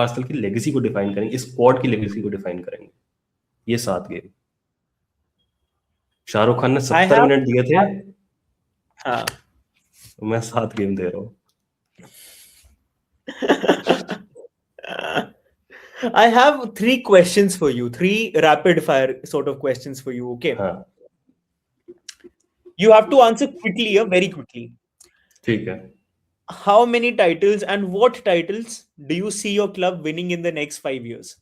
Arsenal की legacy को define करेंगे, इस स्क्वाड की लेगेसी को डिफाइन करेंगे. ये 7 गेम शाहरुख खान ने I 70 मिनट दिए थे, have. मैं 7 गेम दे रहा हूँ. I have three questions for you, three rapid fire sort of questions for you. Okay. हाँ You have to answer quickly, very quickly. ठीक है. How many titles and what titles do you see your club winning in the next 5 years?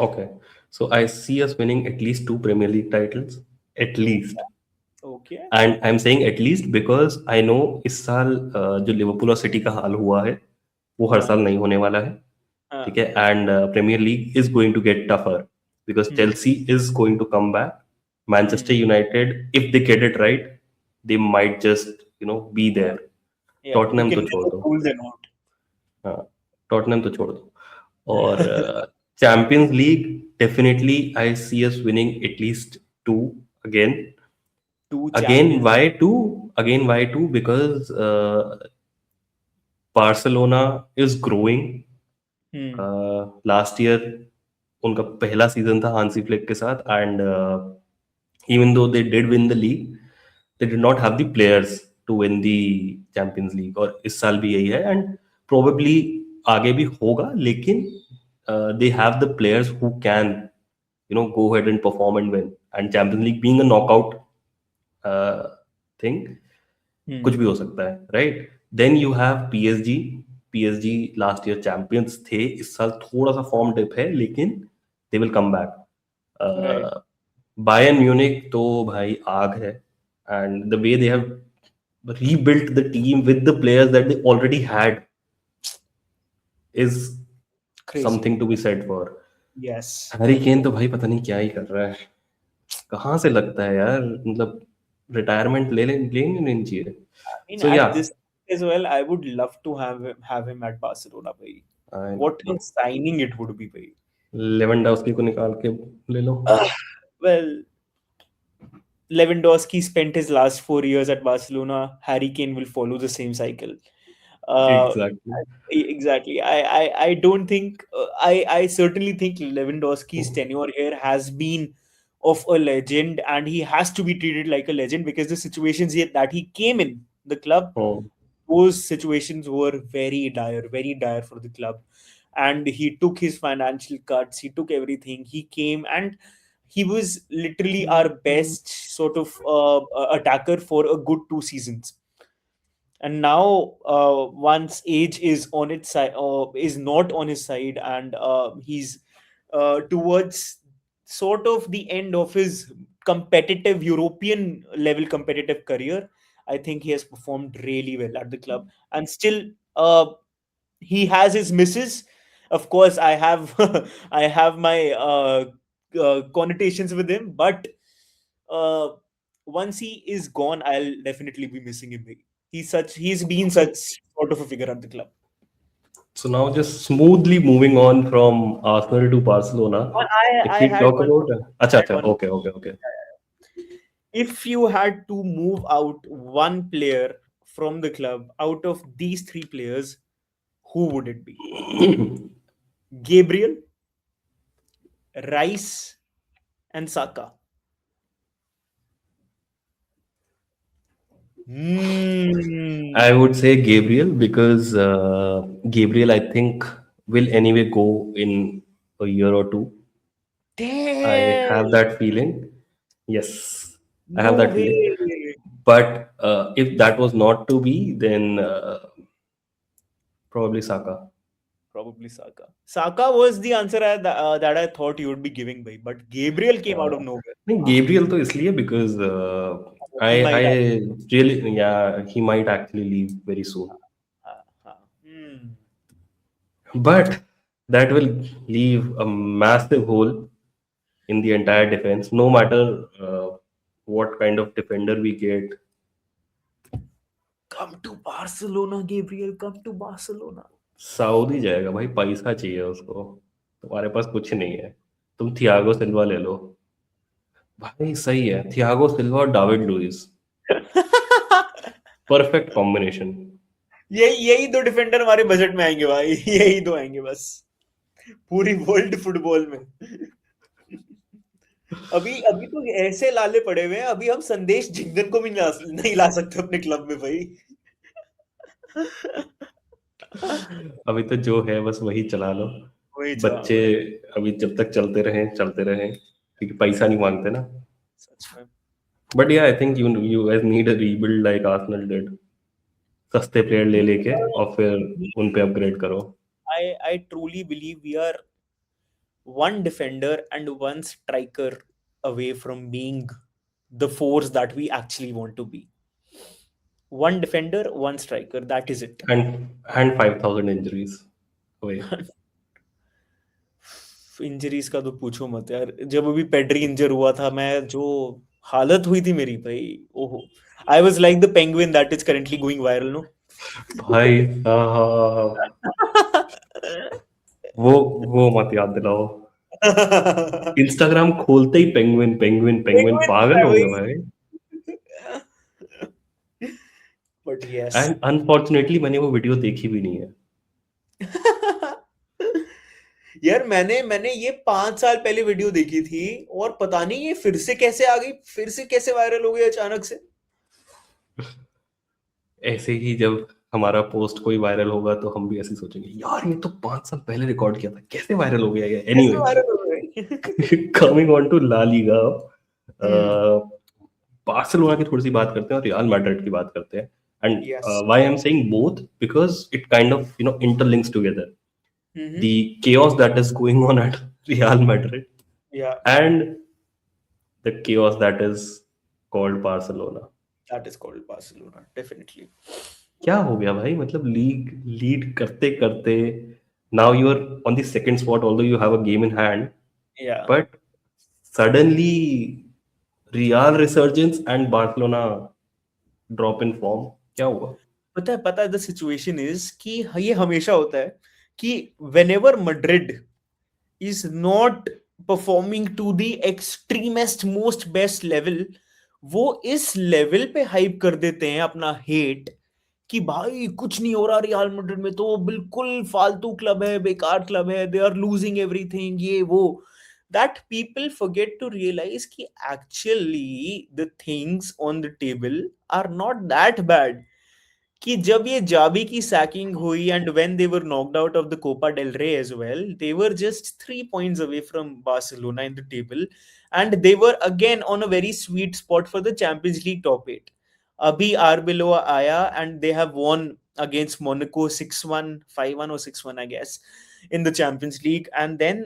Okay, so I see us winning at least 2 Premier League titles, at least. Okay. And I'm saying at least because I know इस साल जो Liverpool और city का हाल हुआ है वो हर हाँ, साल नहीं होने वाला है. हाँ. ठीक है. And Premier League is going to get tougher because Chelsea is going to come back. Manchester United, if they get it right, they might just be there. Yeah, Tottenham you तो can छोड़ never दो. rule them out. हाँ, Tottenham तो छोड़ दो. और Champions League definitely I see us winning at least 2 again. Two Again, champions. why 2? Again, why 2? Because Barcelona is growing. Last year उनका पहला सीजन था हांसी फ्लिक के साथ, and even though they did win the league, they did not have the players to win the Champions League. और इस साल भी यही है, and probably आगे भी होगा, लेकिन they have the players who can go ahead and perform and win. And Champions League being a knockout thing, कुछ भी हो सकता है, right? Then you have PSG. PSG last year champions थे, इस साल थोड़ा सा फॉर्म डिप है, लेकिन they will come Right. Back. Bayern Munich तो भाई आग है, and the way they have rebuilt the team with the players that they already had is Crazy. something to be said for. Yes. Harry Kane तो भाई पता नहीं क्या ही कर रहा है, कहाँ से लगता है यार, मतलब रिटायरमेंट लेंगे नहीं चाहिए. I mean, So at yeah, this as well, I would love to have him at Barcelona, bhai. What a signing it would be, bhai. Lewandowski को निकाल के ले लो. Well, Lewandowski spent his last 4 years at Barcelona. Harry Kane will follow the same cycle. Uh, Exactly. exactly. I don't think. I certainly think Lewandowski's tenure here has been of a legend, and he has to be treated like a legend because the situations that he came in the club, Oh, those situations were very dire for the club. And he took his financial cuts, he took everything, he came and he was literally our best sort of attacker for a good 2 seasons. And now, once age is on its side, is not on his side, and he's towards sort of the end of his competitive European level competitive career, I think he has performed really well at the club. And still, he has his misses. Of course, I have I have my connotations with him, but uh, once he is gone, I'll definitely be missing him. He's been such sort of a figure at the club. so now just smoothly moving on from Arsenal to Barcelona. If I we had talk one. about, acha, Had acha, one. okay. If you had to move out one player from the club out of these three players, who would it be? Gabriel, Rice, and Saka. I Hmm. would say Gabriel because Gabriel, I think, will anyway go in a year or two. I Damn. have that feeling. Yes, I have No that feeling. way. But if that was not to be, then probably Saka. Probably Saka. Saka was the answer that I thought you would be giving, by, but Gabriel came out of nowhere. नहीं Gabriel तो इसलिए because He I might have. really, yeah, he might actually leave very soon. Hmm. But that will leave a massive hole in the entire defense, no matter what kind of defender we get. Come to Barcelona, Gabriel. Come to Barcelona. Saudi जाएगा भाई, पैसा चाहिए उसको, तुम्हारे पास कुछ नहीं है, तुम थियागो सिल्वा ले लो. भाई सही है, थियागो सिल्वा और डाविड लुइस, परफेक्ट कॉम्बिनेशन. यही यही दो डिफेंडर हमारे बजट में आएंगे भाई. यही दो आएंगे बस पूरी वर्ल्ड फुटबॉल में. अभी अभी तो ऐसे लाले पड़े हुए हैं. अभी हम संदेश झिंगन को भी नहीं ला सकते अपने क्लब में भाई. अभी तो जो है बस वही चला लो. वही चला बच्चे भाई. अभी जब तक चलते रहें, क्योंकि पैसा नहीं मांगते ना. सच में. बट या I think you guys need a rebuild like Arsenal did. सस्ते प्लेयर ले लेके और फिर उन पे अपग्रेड करो. I truly believe we are one defender and one striker away from being the force that we actually want to be. One defender, one striker. That is it. And 5,000 injuries away. Injuries का तो पूछो मत यार. जब अभी Pedri इंजर हुआ था, मैं जो हालत हुई थी मेरी भाई. ओहो. I was like the penguin that is currently going viral, no. भाई वो मत याद दिलाओ. इंस्टाग्राम खोलते ही पेंगुइन पेंगुइन पेंगुइन, पागल हो गया भाई. But yes. एंड अनफॉर्चुनेटली मैंने वो वीडियो देखी भी नहीं है. यार मैंने ये 5 साल पहले वीडियो देखी थी और पता नहीं ये फिर से कैसे आ गई, फिर से कैसे वायरल हो गई अचानक से. ऐसे ही जब हमारा पोस्ट कोई वायरल होगा तो हम भी ऐसे ही सोचेंगे, यार ये तो 5 साल पहले रिकॉर्ड किया था, कैसे वायरल हो गया ये. कैसे एनीवे, वायरल हो गई. Coming on to La Liga, hmm. Barcelona की थोड़ी सी बात करते हैं और रियल मैड्रिड की बात करते हैं. And Yes. why I'm saying both, because it kind of interlinks together. Mm-hmm. The chaos that is going on at Real Madrid Yeah, and the chaos that is called Barcelona. that is called Barcelona, definitely. क्या हो गया भाई, मतलब league lead करते करते now you are on the second spot although you have a game in hand, Yeah. but suddenly Real resurgence and Barcelona drop in form. क्या हुआ? पता है द सिचुएशन इज कि ये हमेशा होता है कि whenever Madrid is not performing to the extremest most best level, वो इस लेवल पे हाइप कर देते हैं अपना हेट कि भाई कुछ नहीं हो रहा रियल मैड्रिड में, तो वो बिल्कुल फालतू क्लब है, बेकार क्लब है, दे आर लूजिंग एवरीथिंग, ये वो, that people forget to realise कि actually the things on the table are not that bad. कि जब ये जाबी की सैकिंग हुई and when they were knocked out of the Copa del Rey as well, they were just 3 points away from Barcelona in the table, and they were again on a very sweet spot for the Champions League top 8। अभी Arbeloa आया and they have von against Monaco 6-1, 5-1 or 6-1 I guess in the Champions League, and then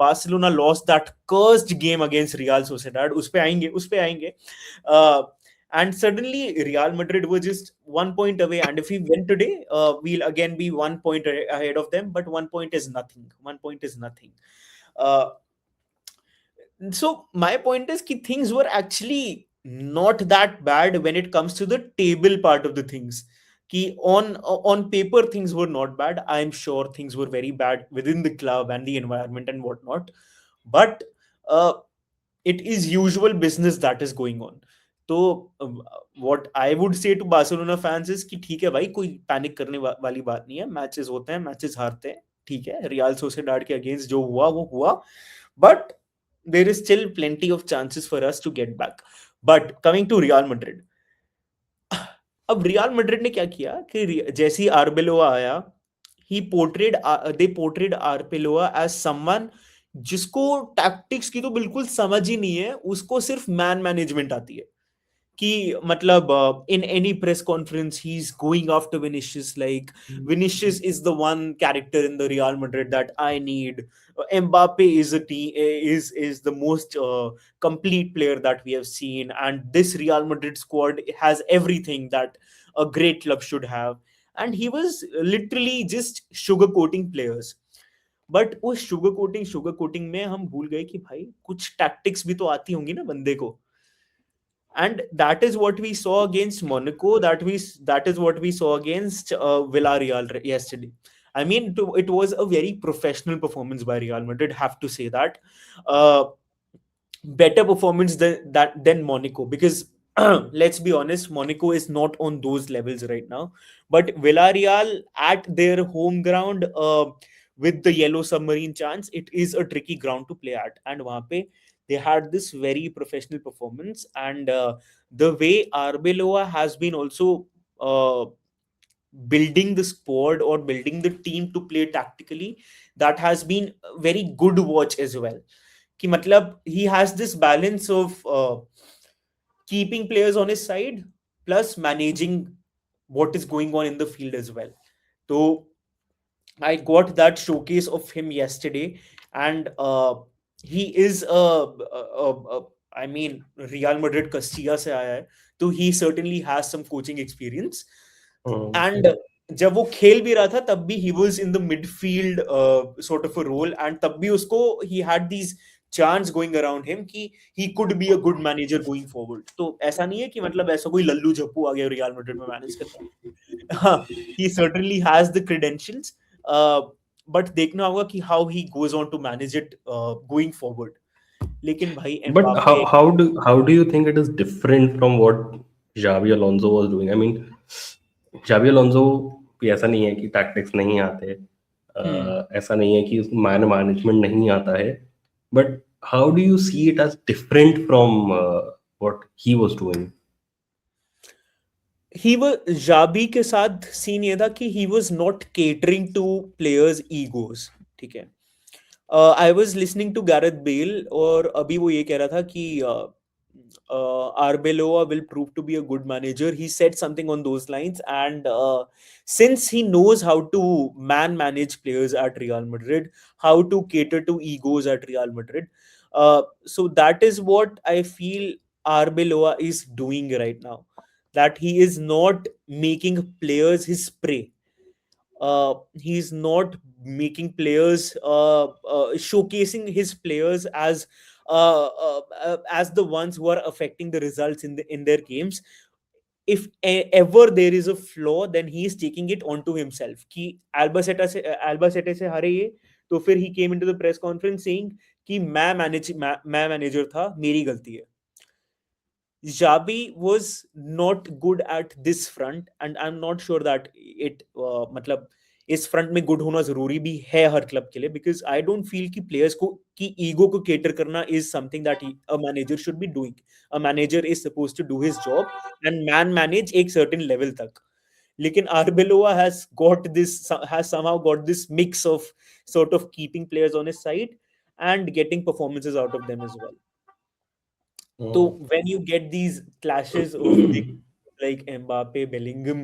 Barcelona lost that cursed game against Real Sociedad, उस पे आएंगे uh, and suddenly Real Madrid were just 1 point away, and if we win today, we'll again be 1 point ahead of them, but 1 point is nothing. 1 point is nothing. uh, so my point is that things were actually not that bad when it comes to the table part of the things. Ki on paper things were not bad. I'm sure things were very bad within the club and the environment and whatnot, but uh, it is usual business that is going on. तो what I would say to Barcelona fans is कि ठीक है भाई, कोई panic करने वाली बात नहीं है, मैचेस होते हैं, मैचेस हारते हैं, ठीक है, रियल सोसिएडाड के अगेंस्ट जो हुआ वो हुआ, but there is still plenty of chances for us to get back. But coming to Real Madrid, अब रियल मैड्रिड ने क्या किया कि जैसे ही आर्बेलोआ आया, he portrayed they portrayed आर्बेलोआ as someone जिसको टैक्टिक्स की तो बिल्कुल समझ ही नहीं है, उसको सिर्फ मैन मैनेजमेंट आती है। कि मतलब in any press conference he's going after Vinicius, like Vinicius is the one character in the Real Madrid that I need. Mbappe is is the most complete player that we have seen, and this Real Madrid squad has everything that a great club should have. And he was literally just sugarcoating players. But उस sugar coating में हम भूल गए कि भाई कुछ tactics भी तो आती होंगी ना बंदे को। And that is what we saw against Monaco. That is what we saw against Villarreal yesterday. I mean, it was a very professional performance by Real Madrid. Have to say that, uh, better performance than Monaco, because let's be honest, Monaco is not on those levels right now. But Villarreal at their home ground, with the Yellow Submarine chance, it is a tricky ground to play at, and वहाँ पे they had this very professional performance. And the way Arbeloa has been also building the squad or building the team to play tactically, that has been a very good watch as well. कि मतलब he has this balance of keeping players on his side plus managing what is going on in the field as well. So I got that showcase of him yesterday, and he is I mean, Real Madrid Castilla से आया है, तो he certainly has some coaching experience. And जब वो खेल भी रहा था तब भी he was in the midfield sort of a role, and तब भी उसको he had these chants going around him कि he could be a good manager going forward. तो ऐसा नहीं है कि मतलब ऐसा कोई लल्लू झप्पू आ गया रियल मैड्रिड में मैनेज करना। हाँ, he certainly has the credentials, but देखना होगा कि how he goes on to manage it going forward. लेकिन भाई But Mbappe, how do you think it is different from what Xabi Alonso was doing? I mean, Xabi Alonso भी ऐसा नहीं है कि टैक्टिक्स नहीं आते, ऐसा नहीं है कि उसको मैन मैनेजमेंट नहीं आता है, but how do you see it as different from what he was doing? He वो जाबी के साथ सीन ये था कि he was not catering to players egos, ठीक है। I was listening to Gareth Bale, और अभी वो ये कह रहा था कि Arbeloa will prove to be a good manager. He said something on those lines, and since he knows how to manage players at Real Madrid, how to cater to egos at Real Madrid, so that is what I feel Arbeloa is doing right now. That he is not making players his prey. He's not making players showcasing his players as the ones who are affecting the results in their games. If ever there is a flaw, then he is taking it onto himself कि अल्बासेटा से हारे ये, तो फिर he came into the press conference saying कि मैं manager था, मेरी गलती है. Jabi was not good at this front, and I'm not sure that it मतलब इस फ्रंट में गुड होना जरूरी भी है हर क्लब के लिए, बिकॉज आई डोंट फील कि प्लेयर्स को की ईगो को केटर करना is something that a manager should be doing. A manager is supposed to do his job and manage एक सर्टेन लेवल तक. लेकिन Arbeloa has somehow got this mix of sort of keeping players on his side and getting performances out of them as well. So when you get these clashes of big like Mbappe, Bellingham,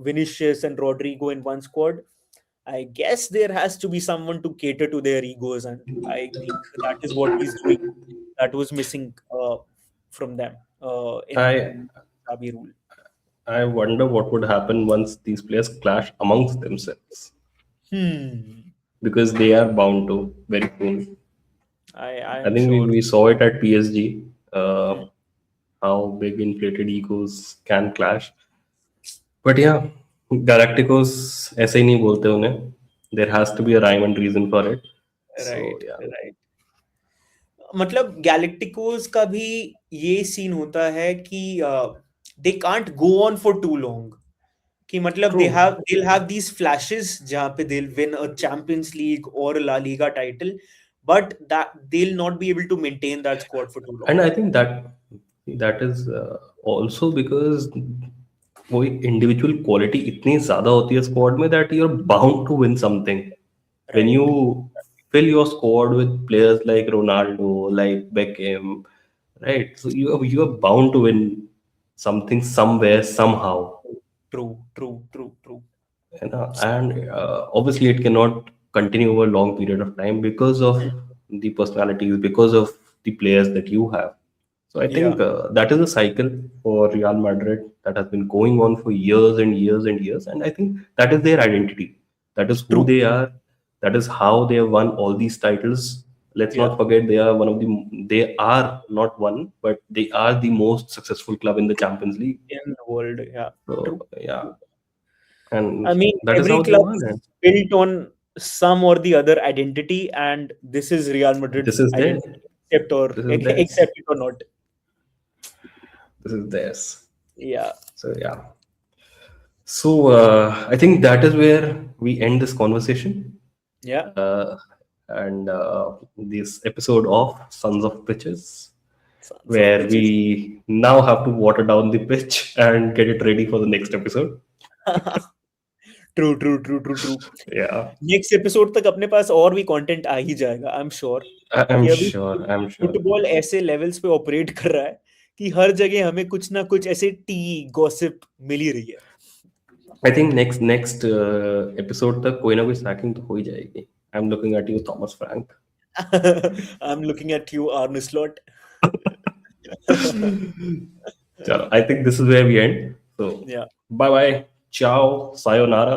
Vinicius, and Rodrigo in one squad, I guess there has to be someone to cater to their egos, and I think that is what he's doing. That was missing from them I in Xavi rule. I wonder what would happen once these players clash amongst themselves, Hmm. because they are bound to very soon. I I am think sure. we saw it at PSG, Hmm. how big inflated egos can clash. But yeah, Galacticos ऐसे ही नहीं बोलते उन्हें. There has to be a rhyme and reason for it. So Right, yeah, right. मतलब Galacticos का भी ये scene होता है कि they can't go on for too long. कि मतलब true. they'll have these flashes जहाँ पे they'll win a Champions League or a La Liga title, but that they'll not be able to maintain that squad for too long. And I think that is also because वो individual quality इतनी ज्यादा होती है squad में that you are bound to win something when you Right. fill your squad with players like Ronaldo, like Beckham, right? So you are bound to win something somewhere somehow, True, true, true, true. you know? And obviously it cannot continue over a long period of time because of the personalities, because of the players that you have. So I Yeah, think that is a cycle for Real Madrid that has been going on for years and years and years, and I think that is their identity. That is who true. they are. That is how they have won all these titles. Let's Yeah, not forget they are one of the. They are not one, but they are the most successful club in the Champions League. in the world. Yeah, true. So yeah, True. I and mean, that is every how they club won. is And built on some or the other identity, and this is Real this Madrid's is theirs. identity, accept or This is theirs. accept it or not. This is theirs. Yeah, So yeah. So I think that is where we end this conversation. yeah. And this episode of Sons of Pitches, Sons of where bitches. we now have to water down the pitch and get it ready for the next episode. True true true true true. Yeah, next episode तक अपने पास और भी content आ ही जाएगा, I am sure. I'm कि अभी sure. I'm sure. Football ऐसे levels पे operate कर रहा है कि हर जगह हमें कुछ ना कुछ ऐसे टी गॉसिप मिल ही रही I think next episode तक कोई ना कोई sacking तो हो ही जाएगी. I'm looking at you, Thomas Frank. है. I am looking at you earn slot. Chalo, I think this is where we end. So या bye bye, ciao, sayonara.